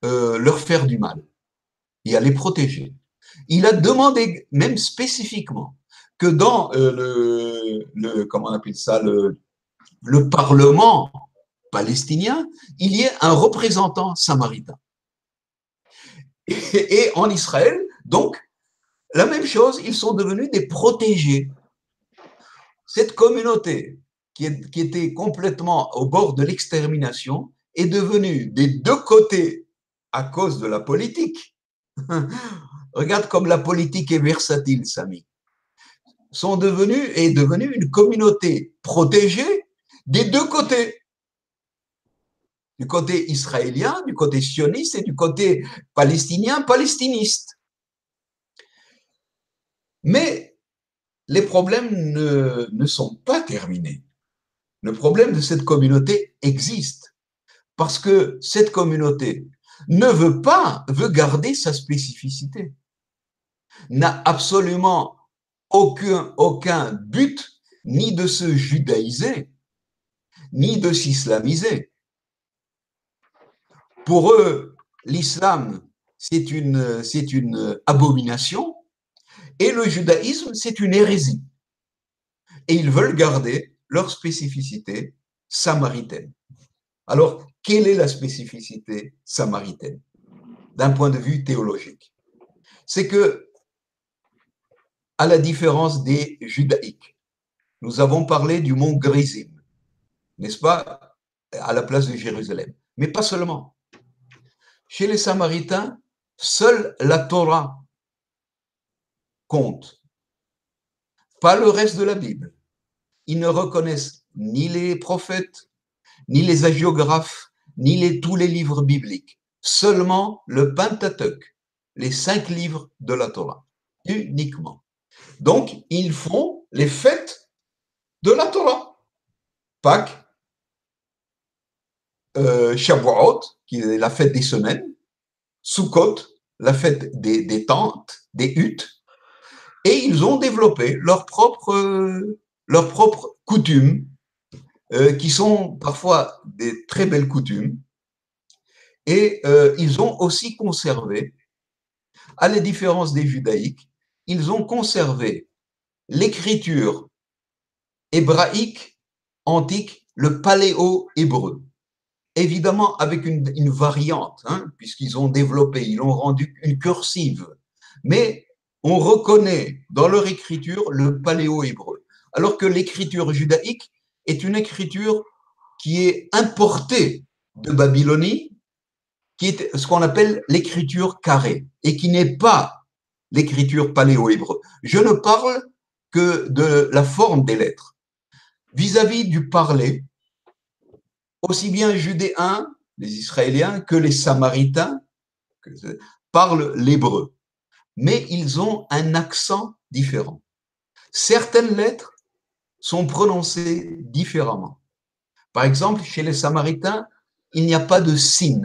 leur faire du mal et à les protéger. Il a demandé même spécifiquement que dans comment on appelle ça, le Parlement palestinien, il y ait un représentant samaritain. Et en Israël, donc, la même chose, ils sont devenus des protégés. Cette communauté qui était complètement au bord de l'extermination est devenue des deux côtés à cause de la politique. Regarde comme la politique est versatile, Samy. Est devenue une communauté protégée des deux côtés. Du côté israélien, du côté sioniste et du côté palestinien, palestiniste. Mais les problèmes ne sont pas terminés. Le problème de cette communauté existe parce que cette communauté veut garder sa spécificité, n'a absolument aucun but ni de se judaïser, ni de s'islamiser. Pour eux, l'islam, c'est une abomination et le judaïsme, c'est une hérésie. Et ils veulent garder leur spécificité samaritaine. Alors, quelle est la spécificité samaritaine d'un point de vue théologique? C'est que, à la différence des judaïques, nous avons parlé du mont Grizim, n'est-ce pas, à la place de Jérusalem. Mais pas seulement. Chez les Samaritains, seule la Torah compte, pas le reste de la Bible. Ils ne reconnaissent ni les prophètes, ni les hagiographes, ni tous les livres bibliques. Seulement le Pentateuque, les 5 livres de la Torah, uniquement. Donc, ils font les fêtes de la Torah. Pâques, Shavuot, qui est la fête des semaines, Sukkot, la fête des tentes, des huttes, et ils ont développé leurs propres coutumes, qui sont parfois des très belles coutumes, et ils ont aussi conservé, à la différence des judaïques, ils ont conservé l'écriture hébraïque antique, le paléo-hébreu. Évidemment avec une variante, hein, puisqu'ils ont développé, ils ont rendu une cursive, mais on reconnaît dans leur écriture le paléo-hébreu, alors que l'écriture judaïque est une écriture qui est importée de Babylonie, qui est ce qu'on appelle l'écriture carrée, et qui n'est pas l'écriture paléo-hébreu. Je ne parle que de la forme des lettres. Vis-à-vis du parler, aussi bien judéens, les Israéliens, que les Samaritains parlent l'hébreu, mais ils ont un accent différent. Certaines lettres sont prononcées différemment. Par exemple, chez les Samaritains, il n'y a pas de sin.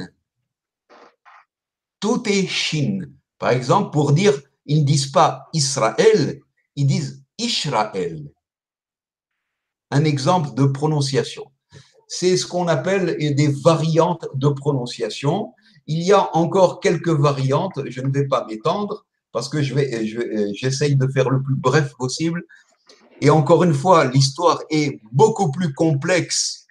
Tout est shin. Par exemple, pour dire, ils ne disent pas Israël, ils disent Ishraël. Un exemple de prononciation. C'est ce qu'on appelle des variantes de prononciation. Il y a encore quelques variantes, je ne vais pas m'étendre parce que j'essaye de faire le plus bref possible. Et encore une fois, l'histoire est beaucoup plus complexe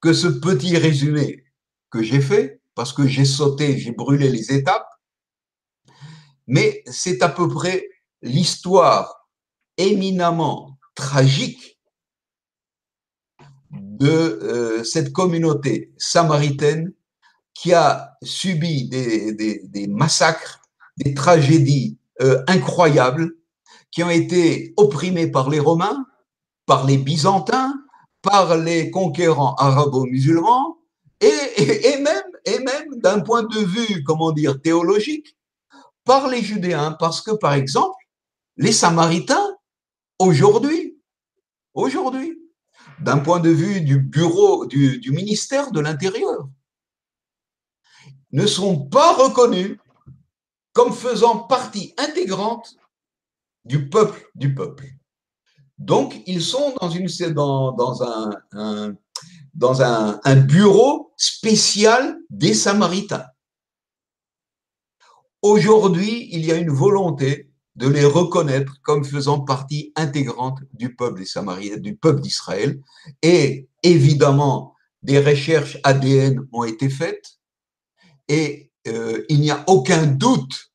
que ce petit résumé que j'ai fait, parce que j'ai sauté, j'ai brûlé les étapes. Mais c'est à peu près l'histoire éminemment tragique de cette communauté samaritaine qui a subi des massacres, des tragédies incroyables, qui ont été opprimés par les Romains, par les Byzantins, par les conquérants arabo-musulmans, et même d'un point de vue, comment dire, théologique, par les Judéens. Parce que, par exemple, les Samaritains, aujourd'hui, d'un point de vue du bureau, du ministère de l'Intérieur, ne sont pas reconnus comme faisant partie intégrante du peuple. Donc, ils sont dans un bureau spécial des Samaritains. Aujourd'hui, il y a une volonté de les reconnaître comme faisant partie intégrante du peuple des Samaritains, du peuple d'Israël. Et évidemment, des recherches ADN ont été faites et il n'y a aucun doute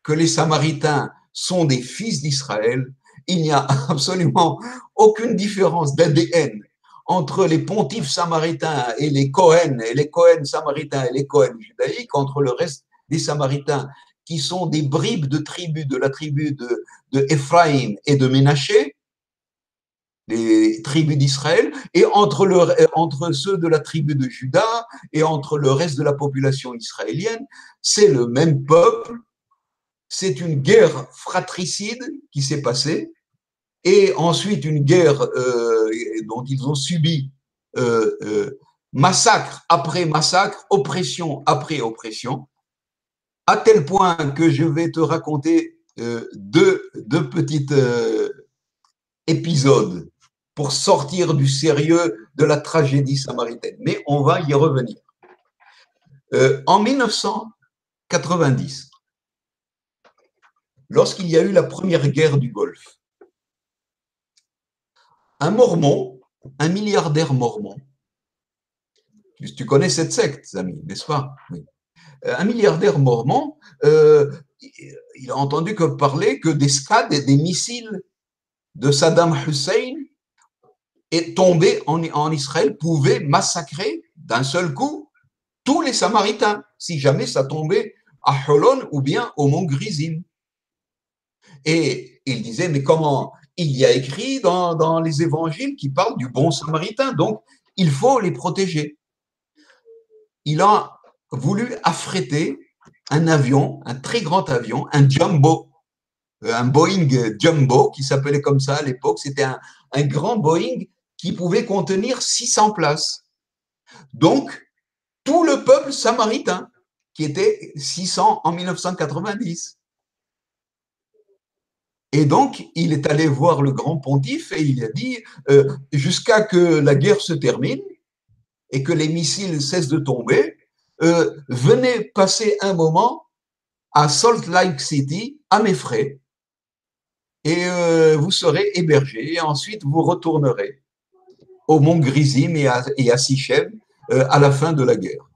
que les Samaritains sont des fils d'Israël. Il n'y a absolument aucune différence d'ADN entre les pontifes samaritains et les Cohen samaritains et les Cohen judaïques, entre le reste des Samaritains qui sont des bribes de tribus de la tribu de Éphraïm et de Ménaché, les tribus d'Israël, et entre ceux de la tribu de Juda et entre le reste de la population israélienne. C'est le même peuple. C'est une guerre fratricide qui s'est passée, et ensuite une guerre dont ils ont subi massacre après massacre, oppression après oppression, à tel point que je vais te raconter deux petits épisodes pour sortir du sérieux de la tragédie samaritaine. Mais on va y revenir. En 1990, lorsqu'il y a eu la première guerre du Golfe, un mormon, un milliardaire mormon, tu connais cette secte, amis, n'est-ce pas? Oui. Un milliardaire mormon, il a entendu parler que des Scud et des missiles de Saddam Hussein tombés en Israël pouvaient massacrer d'un seul coup tous les Samaritains, si jamais ça tombait à Holon ou bien au mont Grizim. Et il disait, mais comment? Il y a écrit dans les évangiles qui parlent du bon Samaritain, donc il faut les protéger. Il a voulu affréter un avion, un très grand avion, un jumbo, un Boeing jumbo qui s'appelait comme ça à l'époque. C'était un grand Boeing qui pouvait contenir 600 places. Donc, tout le peuple samaritain, qui était 600 en 1990. Et donc, il est allé voir le grand pontife et il a dit, jusqu'à que la guerre se termine et que les missiles cessent de tomber, venez passer un moment à Salt Lake City à mes frais et vous serez hébergés et ensuite vous retournerez au mont Grizim et à Sichem à la fin de la guerre.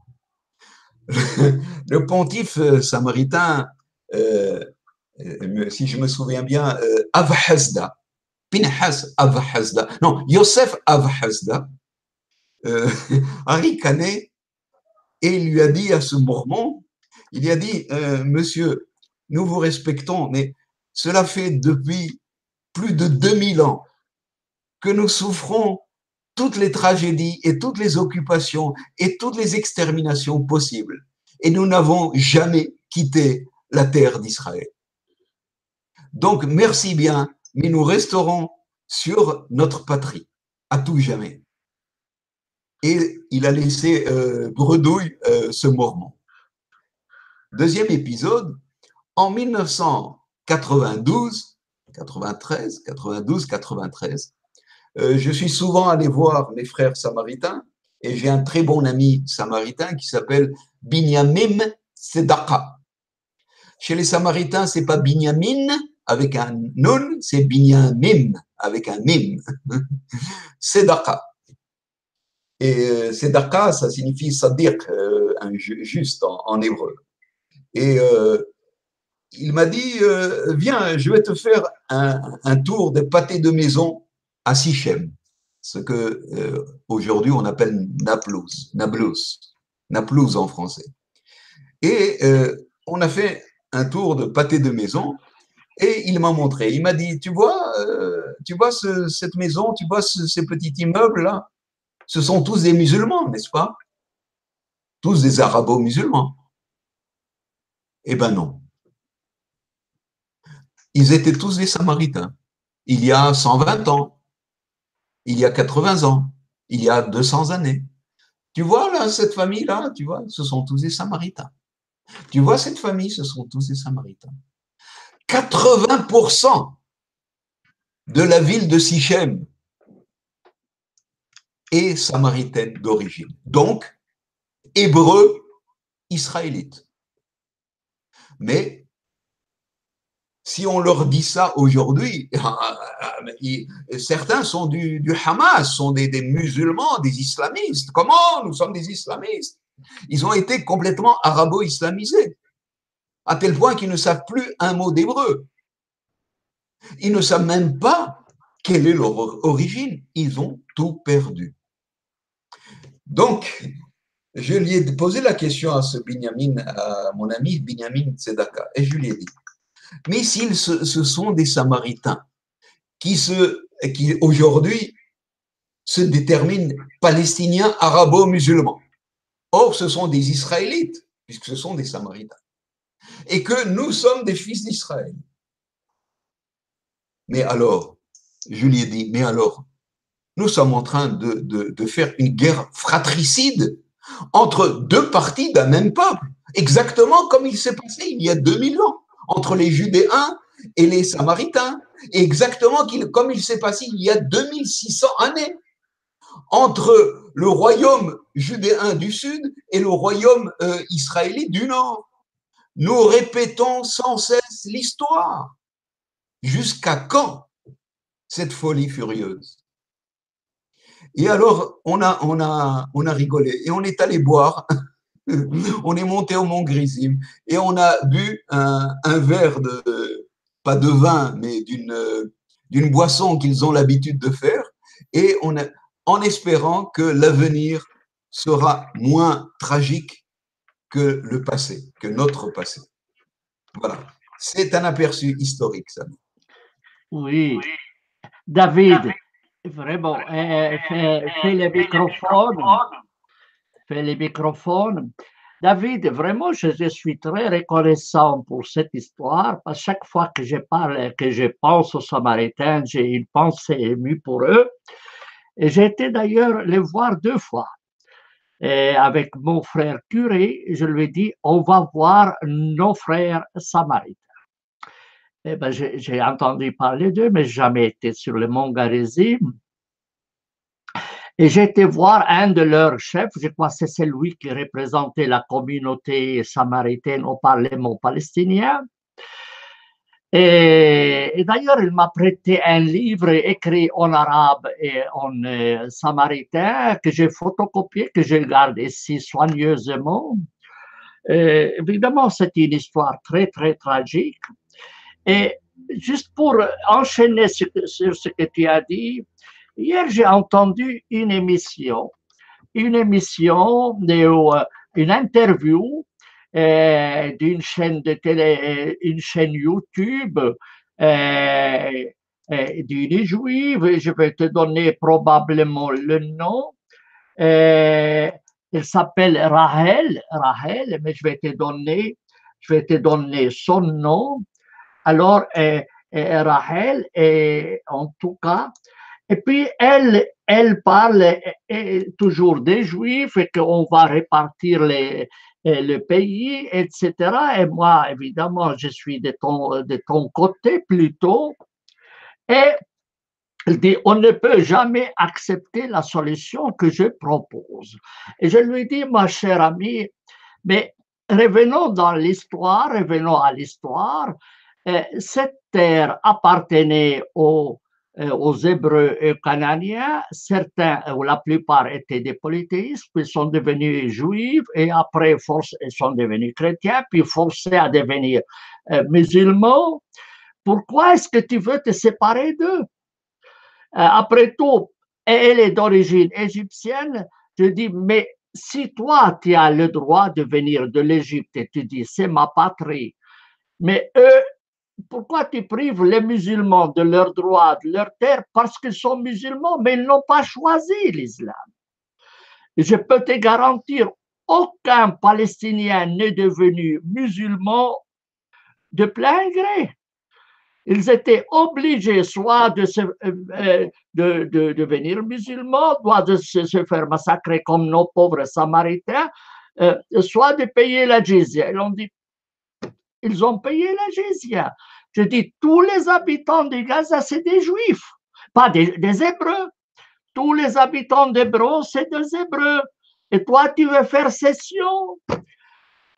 Le pontife samaritain, si je me souviens bien, Avhazda, Pinhas Avhazda, non, Yosef Avhazda, a ricané et lui a dit à ce mormon, il a dit, monsieur, nous vous respectons, mais cela fait depuis plus de 2000 ans que nous souffrons toutes les tragédies et toutes les occupations et toutes les exterminations possibles. Et nous n'avons jamais quitté la terre d'Israël. Donc, merci bien, mais nous resterons sur notre patrie, à tout jamais. Et il a laissé bredouille ce mormon. Deuxième épisode, en 1992, 93, je suis souvent allé voir mes frères samaritains et j'ai un très bon ami samaritain qui s'appelle Binyamin Sedaka. Chez les samaritains, c'est pas Binyamin avec un nun, c'est Binyamin avec un mim. Sedaka. Et Sedaka, ça signifie sadiq, un juste en hébreu. Et il m'a dit, viens, je vais te faire un tour de pâté de maison à Sichem, ce que aujourd'hui on appelle Nablus. Naplouse en français. Et on a fait un tour de pâté de maison et il m'a montré. Il m'a dit, tu vois cette maison, tu vois ces petits immeubles-là, ce sont tous des musulmans, n'est-ce pas? Tous des arabo-musulmans. Eh ben non. Ils étaient tous des samaritains. Il y a 120 ans, il y a 80 ans, il y a 200 années. Tu vois là, cette famille-là, tu vois, ce sont tous des samaritains. Tu vois cette famille, ce sont tous des samaritains. 80% de la ville de Sichem est samaritaine d'origine. Donc, hébreu israélite. Mais si on leur dit ça aujourd'hui, certains sont du Hamas, sont des musulmans, des islamistes. Comment nous sommes des islamistes? Ils ont été complètement arabo-islamisés, à tel point qu'ils ne savent plus un mot d'hébreu. Ils ne savent même pas quelle est leur origine. Ils ont tout perdu. Donc, je lui ai posé la question à à mon ami Binyamin Tzedaka, et je lui ai dit, mais s'ils ce sont des Samaritains qui aujourd'hui se déterminent palestiniens, arabo-musulmans. Or, ce sont des Israélites, puisque ce sont des Samaritains. Et que nous sommes des fils d'Israël. Mais alors, je lui ai dit, mais alors, nous sommes en train de faire une guerre fratricide entre deux parties d'un même peuple, exactement comme il s'est passé il y a 2000 ans, entre les Judéens et les Samaritains, et exactement comme il s'est passé il y a 2600 années, entre le royaume judéen du sud et le royaume israélite du nord. Nous répétons sans cesse l'histoire. Jusqu'à quand cette folie furieuse? Et alors, on a rigolé et on est allé boire. On est monté au Mont Grisim et on a bu un verre pas de vin, mais d'une boisson qu'ils ont l'habitude de faire, et en espérant que l'avenir sera moins tragique que le passé, que notre passé. Voilà. C'est un aperçu historique, ça. Oui, David, vraiment, fais le microphone. Fais les microphones. David, vraiment, je suis très reconnaissant pour cette histoire, parce que chaque fois que je parle, que je pense aux Samaritains, j'ai une pensée émue pour eux. Et j'ai été d'ailleurs les voir 2 fois. Et avec mon frère curé, je lui ai dit, on va voir nos frères samaritains. Eh ben, j'ai entendu parler d'eux, mais jamais été sur le mont Garizim. Et j'ai été voir un de leurs chefs, je crois que c'est celui qui représentait la communauté samaritaine au Parlement palestinien. Et d'ailleurs, il m'a prêté un livre écrit en arabe et en samaritain que j'ai photocopié, que je garde ici soigneusement. Évidemment, c'est une histoire très, très tragique. Et juste pour enchaîner sur ce que tu as dit, hier, j'ai entendu une émission, une interview d'une chaîne de télé, une chaîne YouTube d'une juive. Je vais te donner probablement le nom. Elle s'appelle Rahel, mais je vais te donner son nom. Alors, Rahel, en tout cas, et puis elle parle toujours des Juifs et qu'on va répartir le pays, etc. Et moi, évidemment, je suis de ton côté plutôt. Et elle dit, on ne peut jamais accepter la solution que je propose. Et je lui dis, ma chère amie, mais revenons dans l'histoire, revenons à l'histoire. Cette terre appartenait aux Hébreux et aux Cananéens. Certains, ou la plupart, étaient des polythéistes, puis sont devenus juifs, et après, ils sont devenus chrétiens, puis forcés à devenir musulmans. Pourquoi est-ce que tu veux te séparer d'eux? Après tout, elle est d'origine égyptienne. Je dis, mais si toi, tu as le droit de venir de l'Égypte et tu dis, c'est ma patrie, mais eux, pourquoi tu prives les musulmans de leurs droits, de leur terre, parce qu'ils sont musulmans, mais ils n'ont pas choisi l'islam. Je peux te garantir, aucun Palestinien n'est devenu musulman de plein gré. Ils étaient obligés soit de devenir musulmans, soit de se faire massacrer comme nos pauvres Samaritains, soit de payer la jizya. Ils ont payé la jizya. Je dis, tous les habitants de Gaza, c'est des juifs, pas des Hébreux. Tous les habitants d'Hébron, c'est des Hébreux. Et toi, tu veux faire cession.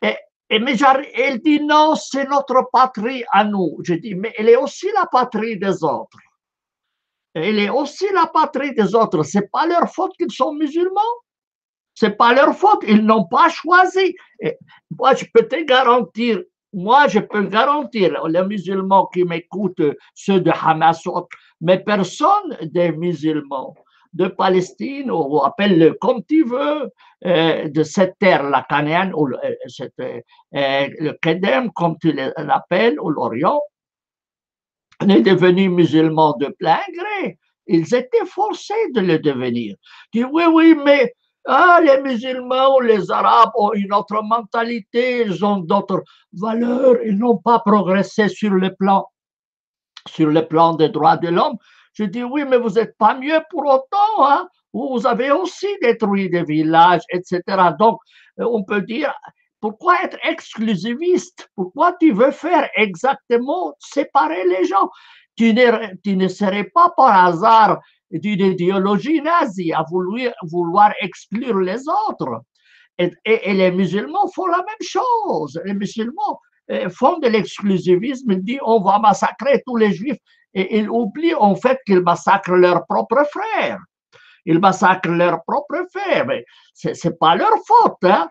Mais elle dit non, c'est notre patrie à nous. Je dis, mais elle est aussi la patrie des autres. Elle est aussi la patrie des autres. Ce n'est pas leur faute qu'ils sont musulmans. Ce n'est pas leur faute. Ils n'ont pas choisi. Et moi, je peux garantir, les musulmans qui m'écoutent, ceux de Hamas, mais personne des musulmans de Palestine, ou appelle-le comme tu veux, de cette terre, la Canaan, ou le Kedem, comme tu l'appelles, ou l'Orient, n'est devenu musulman de plein gré. Ils étaient forcés de le devenir. Tu dis, oui, mais les musulmans ou les arabes ont une autre mentalité, ils ont d'autres valeurs, ils n'ont pas progressé sur le plan des droits de l'homme. Je dis, oui, mais vous n'êtes pas mieux pour autant, hein? Vous avez aussi détruit des villages, etc. Donc, on peut dire, pourquoi être exclusiviste? Pourquoi tu veux faire exactement séparer les gens? Tu ne serais pas par hasard d'une idéologie nazie à vouloir exclure les autres. Et les musulmans font la même chose. Les musulmans font de l'exclusivisme, ils disent on va massacrer tous les juifs, et ils oublient en fait qu'ils massacrent leurs propres frères. Ils massacrent leurs propres frères, mais ce n'est pas leur faute. Hein?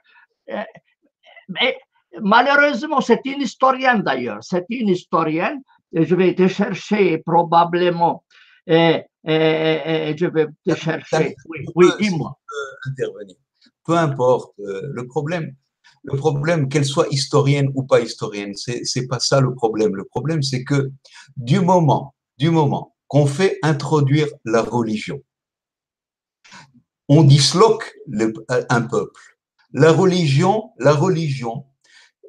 Mais malheureusement, c'est une historienne d'ailleurs, c'est une historienne, et je vais te chercher probablement, je vais te chercher, oui, dis-moi. Intervenir. Peu importe, le problème qu'elle soit historienne ou pas historienne, c'est pas ça le problème. Le problème, c'est que du moment qu'on fait introduire la religion, on disloque un peuple. La religion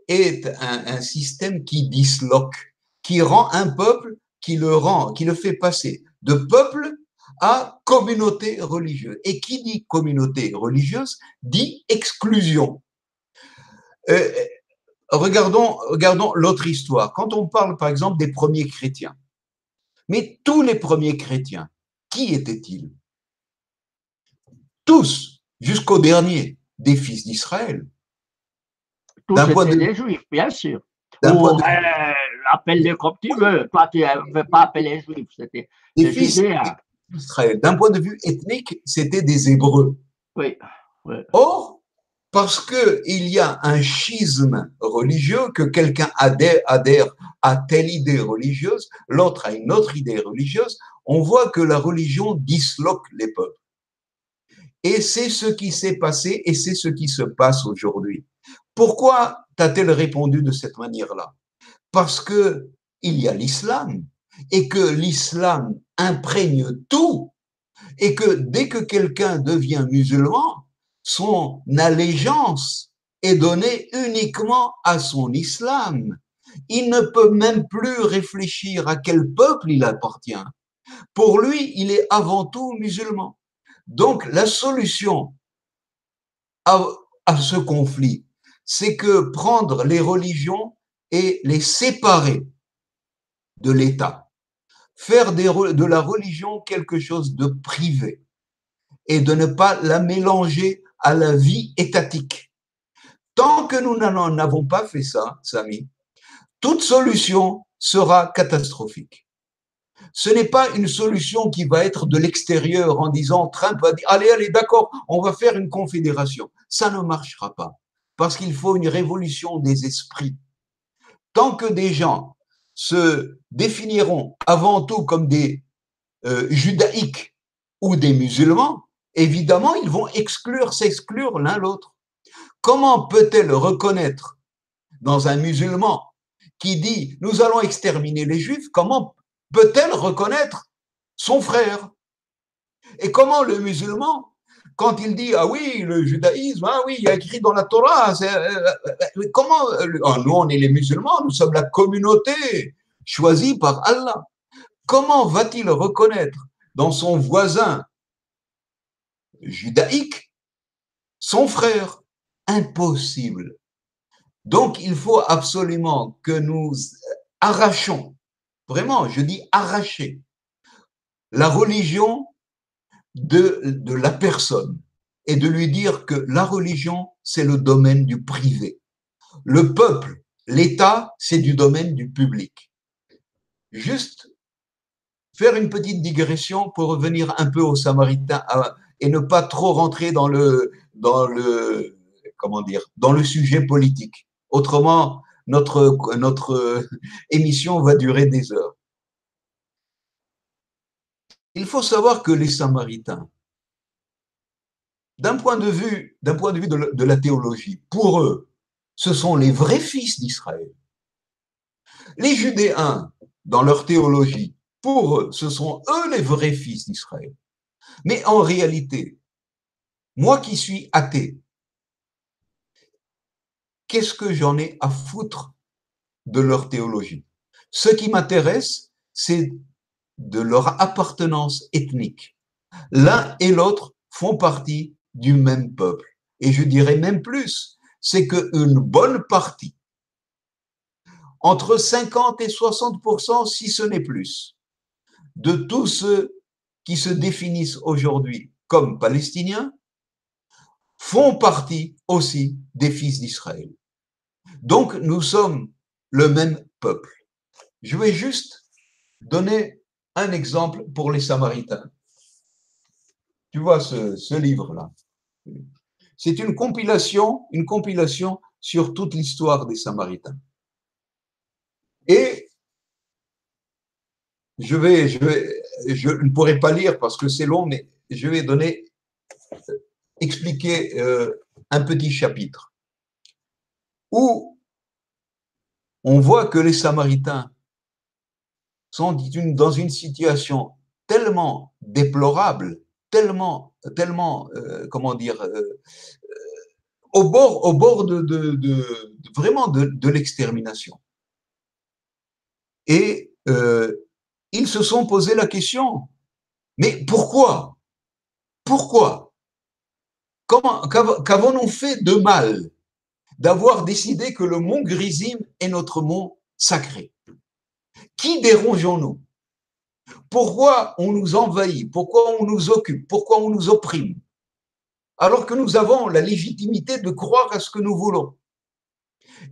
est un système qui disloque, qui rend un peuple, qui le fait passer de peuple à communauté religieuse. Et qui dit communauté religieuse dit exclusion. Regardons l'autre histoire. Quand on parle, par exemple, des premiers chrétiens, mais tous les premiers chrétiens, qui étaient-ils? Tous, jusqu'au dernier, des fils d'Israël. Tous étaient des juifs, bien sûr. Ou appelle-les comme tu veux. Toi, tu ne veux pas appeler les juifs. C'était des fils d'Israël. D'un point de vue ethnique, c'était des Hébreux. Oui. Or, parce qu'il y a un schisme religieux, que quelqu'un adhère à telle idée religieuse, l'autre a une autre idée religieuse, on voit que la religion disloque les peuples. Et c'est ce qui s'est passé et c'est ce qui se passe aujourd'hui. Pourquoi t'a-t-elle répondu de cette manière-là? Parce que il y a l'islam et que l'islam imprègne tout et que dès que quelqu'un devient musulman, son allégeance est donnée uniquement à son islam. Il ne peut même plus réfléchir à quel peuple il appartient. Pour lui, il est avant tout musulman. Donc, la solution à ce conflit, c'est que prendre les religions et les séparer de l'État, faire de la religion quelque chose de privé et de ne pas la mélanger à la vie étatique. Tant que nous n'avons pas fait ça, Samy, toute solution sera catastrophique. Ce n'est pas une solution qui va être de l'extérieur en disant Trump va dire allez, d'accord, on va faire une confédération. Ça ne marchera pas parce qu'il faut une révolution des esprits. Tant que des gens se définiront avant tout comme des judaïques ou des musulmans, évidemment, ils vont s'exclure l'un l'autre. Comment peut-elle reconnaître dans un musulman qui dit « nous allons exterminer les juifs », comment peut-elle reconnaître son frère? Et comment le musulman, quand il dit « ah oui, le judaïsme, ah oui, il y a écrit dans la Torah », comment, nous on est les musulmans, nous sommes la communauté choisie par Allah. Comment va-t-il reconnaître dans son voisin judaïque son frère? Impossible. Donc, il faut absolument que nous arrachions, vraiment, je dis arracher, la religion de la personne et de lui dire que la religion, c'est le domaine du privé. Le peuple, l'État, c'est du domaine du public. Juste faire une petite digression pour revenir un peu aux Samaritains et ne pas trop rentrer dans le sujet politique. Autrement, notre émission va durer des heures. Il faut savoir que les Samaritains, d'un point de vue de la théologie, pour eux, ce sont les vrais fils d'Israël. Les Judéens, dans leur théologie, pour eux, ce sont eux les vrais fils d'Israël. Mais en réalité, moi qui suis athée, qu'est-ce que j'en ai à foutre de leur théologie? Ce qui m'intéresse, c'est de leur appartenance ethnique. L'un et l'autre font partie du même peuple. Et je dirais même plus, c'est qu'une bonne partie, entre 50 et 60%, si ce n'est plus, de tous ceux qui se définissent aujourd'hui comme palestiniens, font partie aussi des fils d'Israël. Donc, nous sommes le même peuple. Je vais juste donner un exemple pour les Samaritains. Tu vois ce livre-là. C'est une compilation sur toute l'histoire des Samaritains. Et je ne pourrai pas lire parce que c'est long, mais je vais expliquer un petit chapitre où on voit que les Samaritains sont dans une situation tellement déplorable, tellement comment dire, au bord vraiment de l'extermination. Et ils se sont posé la question, mais pourquoi? Pourquoi? Qu'avons-nous fait de mal d'avoir décidé que le mont Grizim est notre mont sacré? Qui dérangeons-nous? Pourquoi on nous envahit? Pourquoi on nous occupe? Pourquoi on nous opprime? Alors que nous avons la légitimité de croire à ce que nous voulons.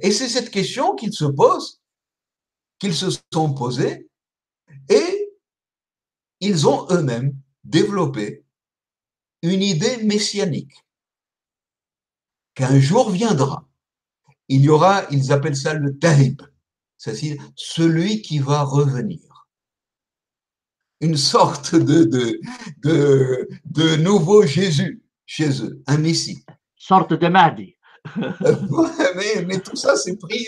Et c'est cette question qu'ils se posent, qu'ils se sont posés, et ils ont eux-mêmes développé une idée messianique qu'un jour viendra. Il y aura, ils appellent ça le Tahib, c'est-à-dire celui qui va revenir. Une sorte de nouveau Jésus chez eux, un Messie. Sorte de Mahdi. mais tout ça, c'est pris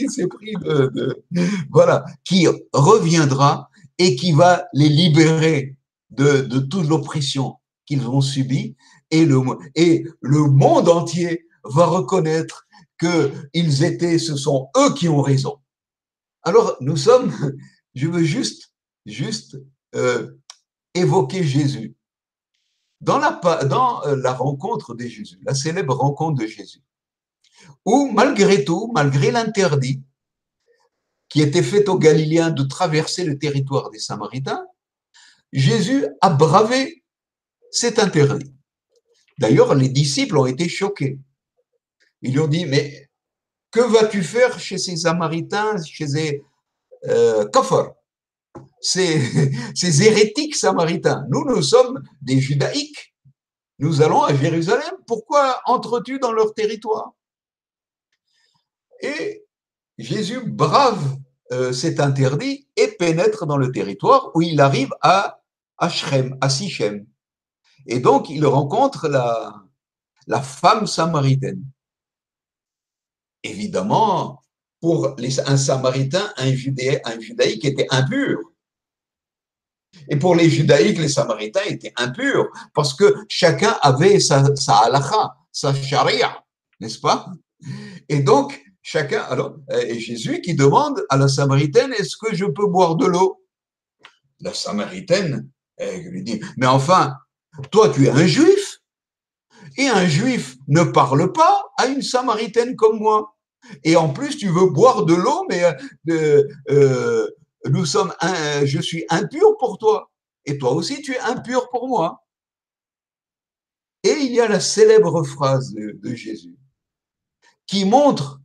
voilà, qui reviendra et qui va les libérer de toute l'oppression qu'ils ont subie, et le monde entier va reconnaître que ce sont eux qui ont raison. Alors, je veux juste évoquer Jésus. Dans la rencontre de Jésus, la célèbre rencontre de Jésus, où malgré tout, malgré l'interdit qui était fait aux Galiléens de traverser le territoire des Samaritains, Jésus a bravé cet interdit. D'ailleurs, les disciples ont été choqués. Ils lui ont dit, mais que vas-tu faire chez ces Samaritains, chez ces Kafar, ces hérétiques samaritains? Nous sommes des judaïques. Nous allons à Jérusalem. Pourquoi entres-tu dans leur territoire? Et Jésus brave cet interdit et pénètre dans le territoire, où il arrive à Sichem. Et donc, il rencontre la femme samaritaine. Évidemment, pour un samaritain, un judaïque était impur. Et pour les judaïques, les samaritains étaient impurs parce que chacun avait sa halakha, sa charia, n'est-ce pas? Et donc, chacun, alors, et Jésus qui demande à la samaritaine, est-ce que je peux boire de l'eau? La samaritaine lui dit, mais enfin, toi, tu es un juif, et un juif ne parle pas à une samaritaine comme moi. Et en plus, tu veux boire de l'eau, mais je suis impur pour toi. Et toi aussi, tu es impur pour moi. Et il y a la célèbre phrase de Jésus qui montre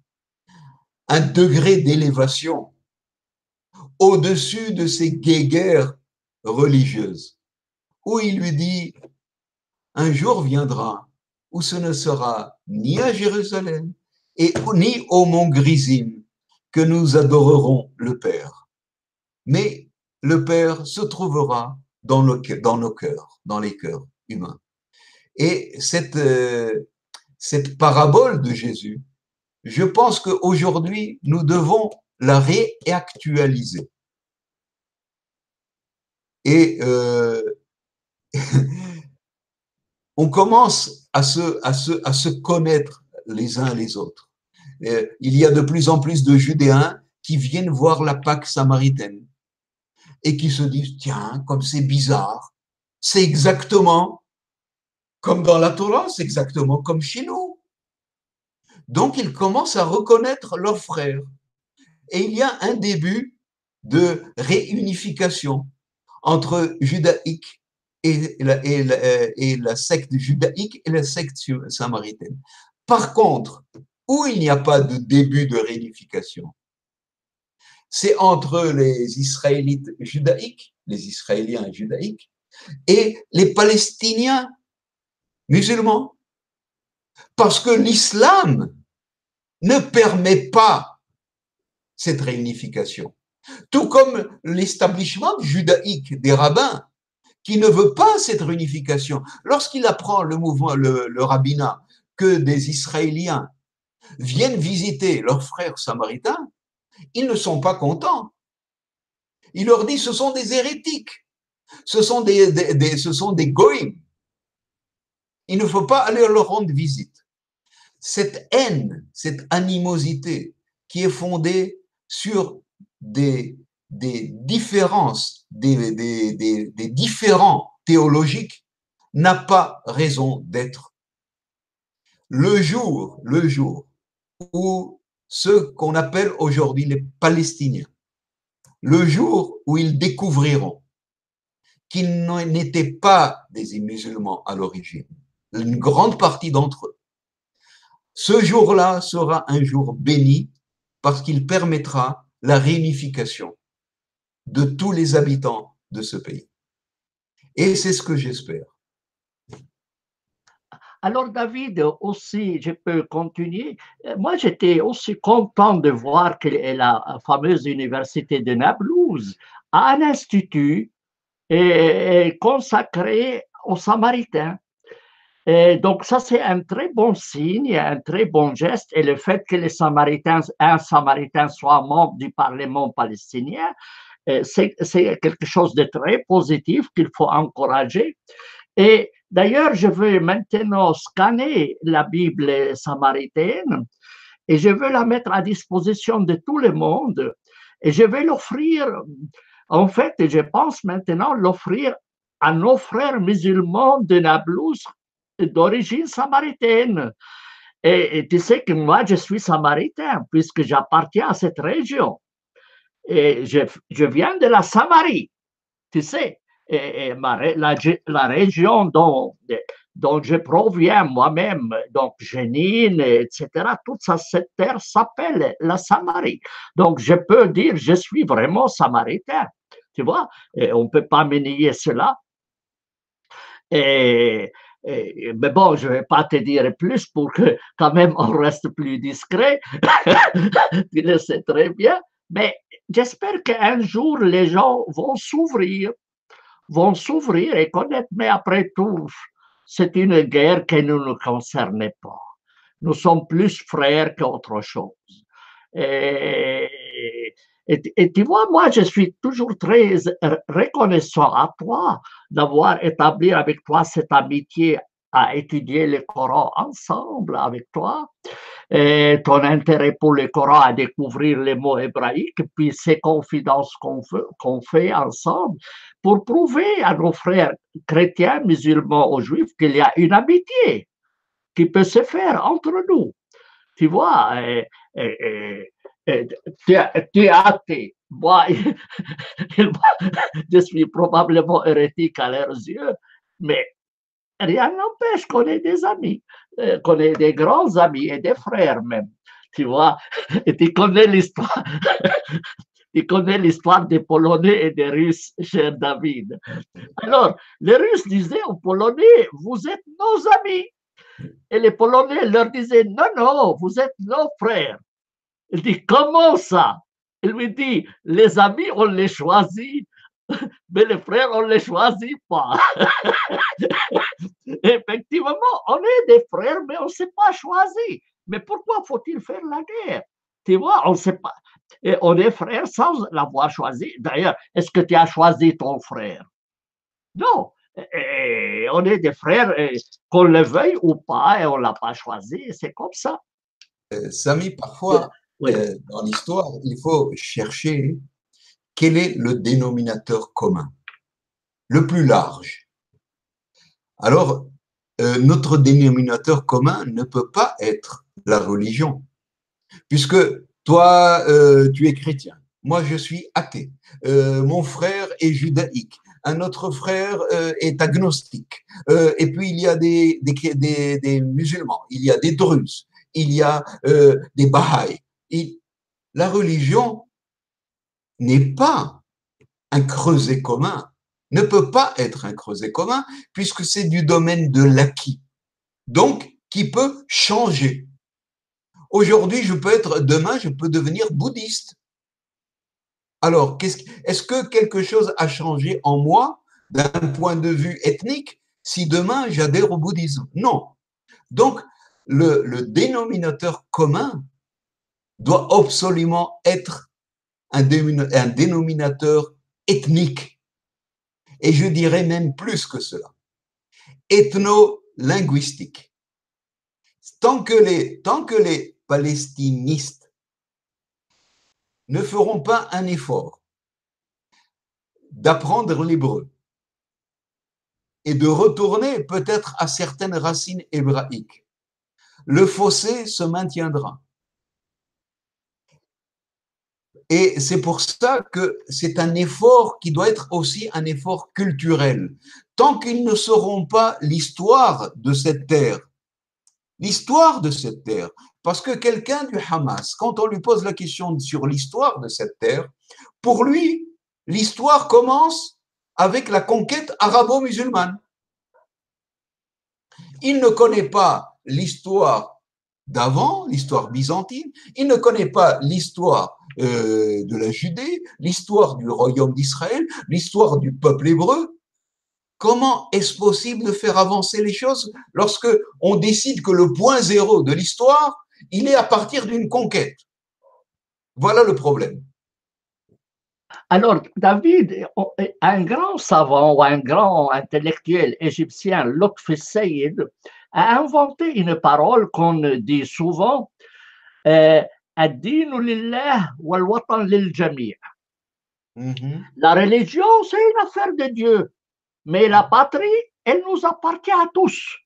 un degré d'élévation au-dessus de ces guéguerres religieuses, où il lui dit, un jour viendra où ce ne sera ni à Jérusalem et ni au mont Grizim que nous adorerons le Père. Mais le Père se trouvera dans nos cœurs, dans les cœurs humains. Et cette parabole de Jésus, je pense qu'aujourd'hui, nous devons la réactualiser. Et on commence à se connaître les uns les autres. Il y a de plus en plus de Judéens qui viennent voir la Pâque samaritaine et qui se disent, tiens, comme c'est bizarre, c'est exactement comme dans la Torah, c'est exactement comme chez nous. Donc, ils commencent à reconnaître leurs frères. Et il y a un début de réunification entre judaïque et la secte judaïque et la secte samaritaine. Par contre, où il n'y a pas de début de réunification, c'est entre les Israélites judaïques, les Israéliens judaïques, et les Palestiniens musulmans. Parce que l'islam ne permet pas cette réunification. Tout comme l'établissement judaïque des rabbins qui ne veut pas cette réunification. Lorsqu'il apprend le mouvement, le rabbinat, que des Israéliens viennent visiter leurs frères samaritains, ils ne sont pas contents. Il leur dit, ce sont des hérétiques, ce sont des goïms. Il ne faut pas aller leur rendre visite. Cette haine, cette animosité qui est fondée sur des différences, des différents théologiques, n'a pas raison d'être. Le jour où ceux qu'on appelle aujourd'hui les Palestiniens, le jour où ils découvriront qu'ils n'étaient pas des musulmans à l'origine, une grande partie d'entre eux, ce jour-là sera un jour béni parce qu'il permettra la réunification de tous les habitants de ce pays. Et c'est ce que j'espère. Alors, David, aussi, je peux continuer. Moi, j'étais aussi content de voir que la fameuse université de Naplouse a un institut consacré aux Samaritains. Et donc, ça, c'est un très bon signe, un très bon geste. Et le fait que un Samaritain soit membre du Parlement palestinien, c'est quelque chose de très positif qu'il faut encourager. Et d'ailleurs, je veux maintenant scanner la Bible samaritaine et je veux la mettre à disposition de tout le monde. Et je vais l'offrir, en fait, je pense maintenant l'offrir à nos frères musulmans de Nablus d'origine samaritaine. Et tu sais que moi, je suis samaritain puisque j'appartiens à cette région. Et je viens de la Samarie, tu sais. Et la région dont je proviens moi-même, donc Jénine, etc., toute cette terre s'appelle la Samarie. Donc, je peux dire, je suis vraiment samaritain, tu vois, et on ne peut pas me nier cela. Mais bon, je ne vais pas te dire plus pour que quand même on reste plus discret, tu le sais très bien, mais j'espère qu'un jour les gens vont s'ouvrir vont s'ouvrir et connaître, mais après tout, c'est une guerre qui ne nous concerne pas. Nous sommes plus frères qu'autre chose. Et, et tu vois, moi, je suis toujours très reconnaissant à toi d'avoir établi avec toi cette amitié à étudier le Coran ensemble avec toi, et ton intérêt pour le Coran, à découvrir les mots hébraïques, puis ces confidences qu'on fait ensemble pour prouver à nos frères chrétiens, musulmans ou juifs qu'il y a une amitié qui peut se faire entre nous. Tu vois, tu es athée. Moi, je suis probablement hérétique à leurs yeux, mais rien n'empêche qu'on ait des amis, qu'on ait des grands amis et des frères même. Tu vois, et tu connais l'histoire. Tu connais l'histoire des Polonais et des Russes, cher David. Alors, les Russes disaient aux Polonais, vous êtes nos amis. Et les Polonais leur disaient, non, non, vous êtes nos frères. Il dit, comment ça? Il lui dit, les amis, on les choisit, mais les frères, on ne les choisit pas. Effectivement, on est des frères, mais on ne s'est pas choisi. Mais pourquoi faut-il faire la guerre? Tu vois, on ne sait pas. Et on est frères sans l'avoir choisi. D'ailleurs, est-ce que tu as choisi ton frère? Non. Et on est des frères, qu'on le veuille ou pas, et on ne l'a pas choisi. C'est comme ça. Samy, parfois, Oui. dans l'histoire, il faut chercher quel est le dénominateur commun, le plus large. Alors, notre dénominateur commun ne peut pas être la religion, puisque toi, tu es chrétien, moi, je suis athée, mon frère est judaïque, un autre frère est agnostique, et puis il y a des musulmans, il y a des druzes, il y a des Bahaïs. La religion n'est pas un creuset commun, ne peut pas être un creuset commun, puisque c'est du domaine de l'acquis, donc qui peut changer. Aujourd'hui, demain, je peux devenir bouddhiste. Alors, est-ce que quelque chose a changé en moi d'un point de vue ethnique si demain j'adhère au bouddhisme? Non. Donc, le dénominateur commun doit absolument être un dénominateur ethnique. Et je dirais même plus que cela, ethno-linguistique. Tant que les palestinistes ne feront pas un effort d'apprendre l'hébreu et de retourner peut-être à certaines racines hébraïques, le fossé se maintiendra. Et c'est pour ça que c'est un effort qui doit être aussi un effort culturel. Tant qu'ils ne sauront pas l'histoire de cette terre, parce que quelqu'un du Hamas, quand on lui pose la question sur l'histoire de cette terre, pour lui, l'histoire commence avec la conquête arabo-musulmane. Il ne connaît pas l'histoire d'avant, l'histoire byzantine, il ne connaît pas l'histoire de la Judée, l'histoire du royaume d'Israël, l'histoire du peuple hébreu. Comment est-ce possible de faire avancer les choses lorsque on décide que le point zéro de l'histoire, il est à partir d'une conquête? Voilà le problème. Alors, David, un grand savant ou un grand intellectuel égyptien, Lutf Sayyid, a inventé une parole qu'on dit souvent, ad-dinu lillah wal watan lil jami'. La religion, c'est une affaire de Dieu, mais la patrie, elle nous appartient à tous.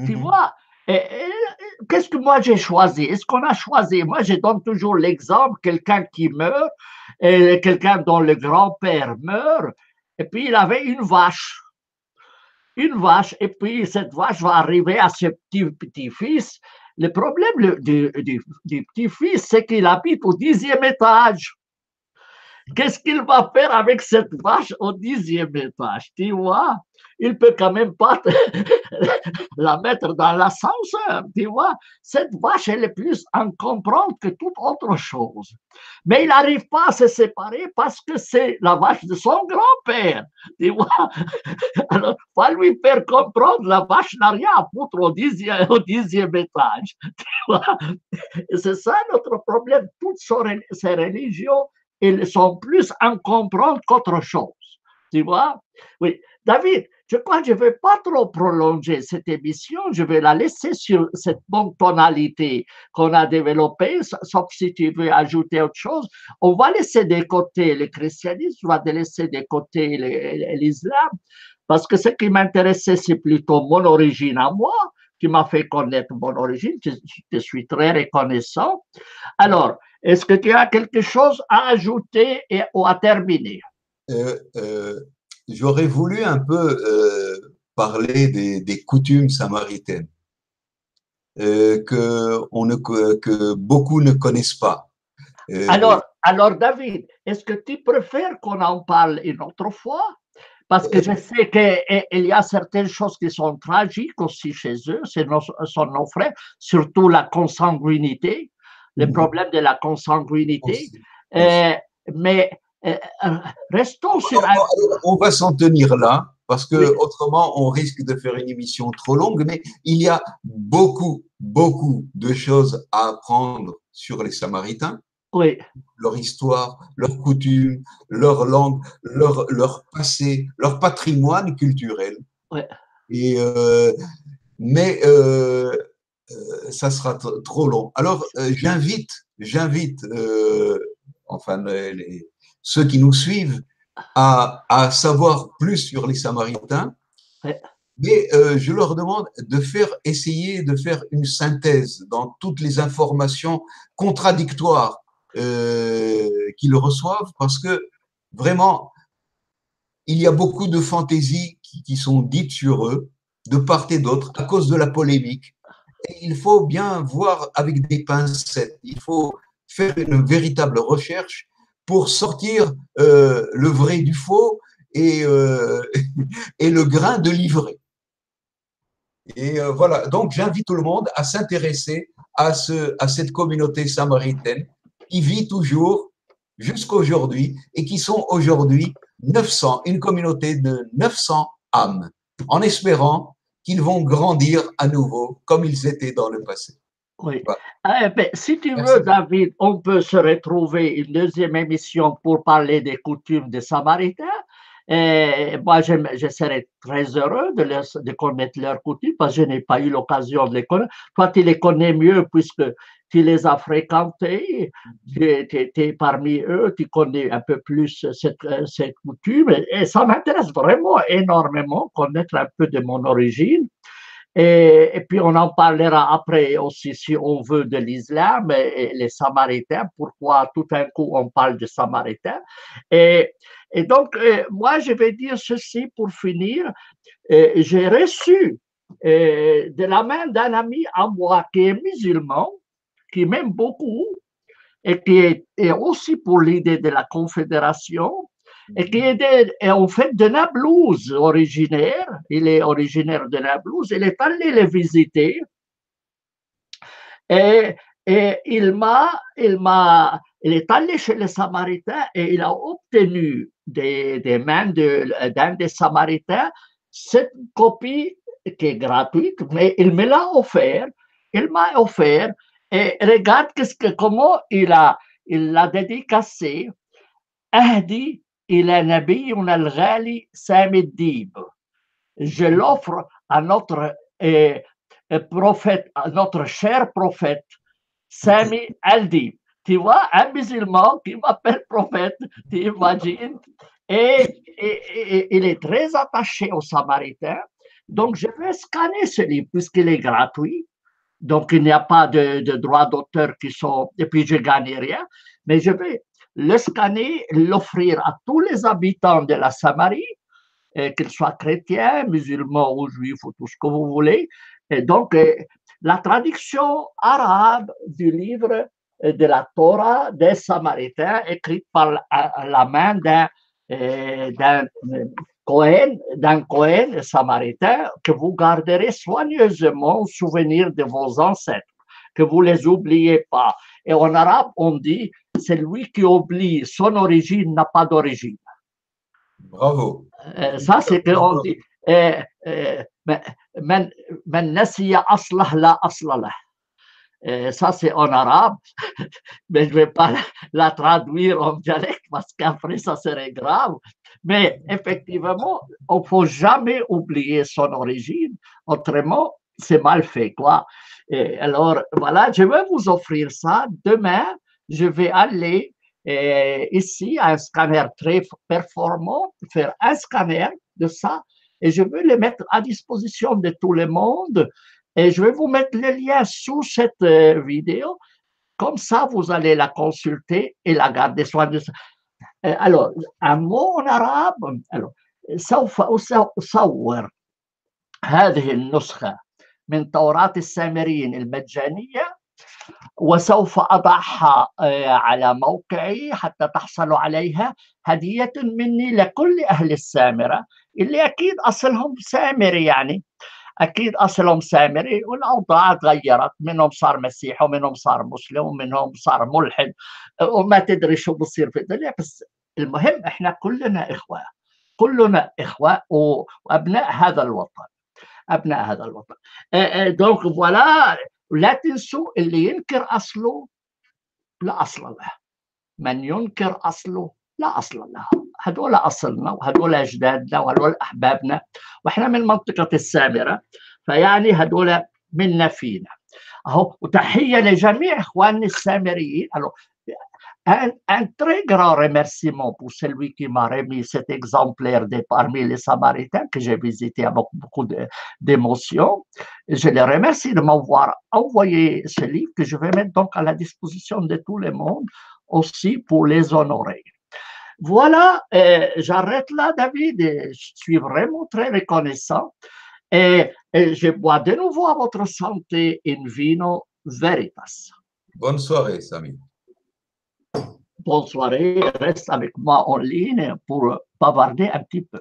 Tu vois, qu'est-ce que moi j'ai choisi? Est-ce qu'on a choisi? Moi, je donne toujours l'exemple, quelqu'un qui meurt, quelqu'un dont le grand-père meurt, et puis il avait une vache. Une vache, et puis cette vache va arriver à ses petit-fils. Le problème du petit-fils, c'est qu'il habite au 10e étage. Qu'est-ce qu'il va faire avec cette vache au 10e étage? Tu vois? Il peut quand même pas la mettre dans l'ascenseur, tu vois? Cette vache, elle est plus encombrante que toute autre chose. Mais il n'arrive pas à se séparer parce que c'est la vache de son grand-père, tu vois? Alors, il va lui faire comprendre, la vache n'a rien à foutre au 10e étage, tu vois? Et c'est ça notre problème. Toutes ces religions, elles sont plus encombrantes qu'autre chose. Tu vois? Oui. David, je crois que je ne vais pas trop prolonger cette émission. Je vais la laisser sur cette bonne tonalité qu'on a développée, sauf si tu veux ajouter autre chose. On va laisser de côté le christianisme, on va laisser de côté l'islam, parce que ce qui m'intéressait, c'est plutôt mon origine à moi, qui m'a fait connaître mon origine. Je te suis très reconnaissant. Alors, est-ce que tu as quelque chose à ajouter ou à terminer? Euh, euh, J'aurais voulu un peu parler des coutumes samaritaines que beaucoup ne connaissent pas. Alors, David, est-ce que tu préfères qu'on en parle une autre fois? Parce que je sais qu'il y a certaines choses qui sont tragiques aussi chez eux, sont nos frères, surtout la consanguinité, le problème de la consanguinité. Aussi. Mais euh, restons sur un... On va s'en tenir là, parce Oui, que autrement on risque de faire une émission trop longue, mais il y a beaucoup, beaucoup de choses à apprendre sur les Samaritains, oui, leur histoire, leurs coutumes, leur langue, leur passé, leur patrimoine culturel. oui. Et, mais ça sera trop long. Alors, j'invite enfin, ceux qui nous suivent à savoir plus sur les Samaritains, Oui. mais je leur demande essayer de faire une synthèse dans toutes les informations contradictoires qu'ils reçoivent, parce que vraiment, il y a beaucoup de fantaisies qui sont dites sur eux, de part et d'autre, à cause de la polémique. Et il faut bien voir avec des pincettes. Il faut faire une véritable recherche pour sortir le vrai du faux et le grain de l'ivraie. Et voilà, donc j'invite tout le monde à s'intéresser à cette communauté samaritaine qui vit toujours jusqu'à aujourd'hui et qui sont aujourd'hui 900, une communauté de 900 âmes, en espérant qu'ils vont grandir à nouveau comme ils étaient dans le passé. Oui. Voilà. Ben, si tu veux, Merci. David, on peut se retrouver une deuxième émission pour parler des coutumes des Samaritains. Et moi, je serais très heureux de connaître leurs coutumes parce que je n'ai pas eu l'occasion de les connaître. Toi, tu les connais mieux puisque tu les as fréquentés, tu es parmi eux, tu connais un peu plus cette coutume. Et ça m'intéresse vraiment énormément, connaître un peu de mon origine. Et puis on en parlera après aussi, si on veut, de l'islam et les Samaritains, pourquoi tout d'un coup on parle de Samaritains. Et donc, moi, je vais dire ceci pour finir. J'ai reçu de la main d'un ami à moi qui est musulman, qui m'aime beaucoup, et qui est aussi pour l'idée de la confédération, et qui est en fait de Naplouse originaire. Il est originaire de Naplouse. Il est allé les visiter et, et il est allé chez les Samaritains et il a obtenu des mains d'un des Samaritains cette copie qui est gratuite, mais il me l'a offert. Il m'a offert et regarde comment il l'a dédicacé. أهدي إلى نبينا الغالي سامي الديب. Je l'offre à notre prophète, à notre cher prophète Sami Al-Dib. Tu vois, un musulman qui m'appelle prophète, tu imagines? Il est très attaché aux Samaritains. Donc, je vais scanner ce livre puisqu'il est gratuit. Donc, il n'y a pas de droits d'auteur qui sont. Et puis, je ne gagne rien. Mais je vais le scanner, l'offrir à tous les habitants de la Samarie, qu'ils soient chrétiens, musulmans ou juifs ou tout ce que vous voulez. Et donc, la traduction arabe du livre de la Torah des Samaritains, écrite par la main d'un Cohen samaritain, que vous garderez soigneusement au souvenir de vos ancêtres, que vous ne les oubliez pas. Et en arabe, on dit, c'est lui qui oublie son origine n'a pas d'origine. Bravo. Ça, c'est qu'on dit. من نسي أصله لا أصل له. Ça, c'est en arabe, mais je ne vais pas la traduire en dialecte parce qu'après, ça serait grave. Mais effectivement, on ne faut jamais oublier son origine, autrement, c'est mal fait, quoi. Et alors, voilà, je vais vous offrir ça. Demain, je vais aller ici à un scanner très performant, faire un scanner de ça, et je vais le mettre à disposition de tout le monde. Et je vais vous mettre le lien sous cette vidéo. Comme ça, vous allez la consulter et la garder soin de ça. Alors, un mot en arabe. Alors, سوف أصور هذه النسخة من توراة السامريين المجانية، وسوف أضعها على موقعي حتى تحصلوا عليها هدية مني لكل أهل السامرة اللي أكيد أصلهم سامري، يعني أكيد أصلهم سامري، والأوضاع تغيرت، منهم صار مسيحي ومنهم صار مسلم ومنهم صار ملحد وما تدري شو بصير في الدنيا. بس المهم إحنا كلنا إخوة، كلنا إخوة وأبناء هذا الوطن، أبناء هذا الوطن. دونك فوالا، لا تنسوا اللي ينكر أصله لا أصل له، من ينكر أصله لا أصل له. هذول أصلنا وهذول أجدادنا وهذول أحبابنا، وإحنا من منطقة السامرة، فيعني هذول منا فينا أهو. وتحية لجميع إخواننا السامريين. Un très grand remerciement pour celui qui m'a remis cet exemplaire de parmi les Samaritains que j'ai visité avec beaucoup d'émotion. Je les remercie de m'avoir envoyé ce livre que je vais mettre donc à la disposition de tout le monde aussi pour les honorer. Voilà, j'arrête là, David, et je suis vraiment très reconnaissant. Et je bois de nouveau à votre santé in vino veritas. Bonne soirée, Sami. Bonne soirée, reste avec moi en ligne pour bavarder un petit peu.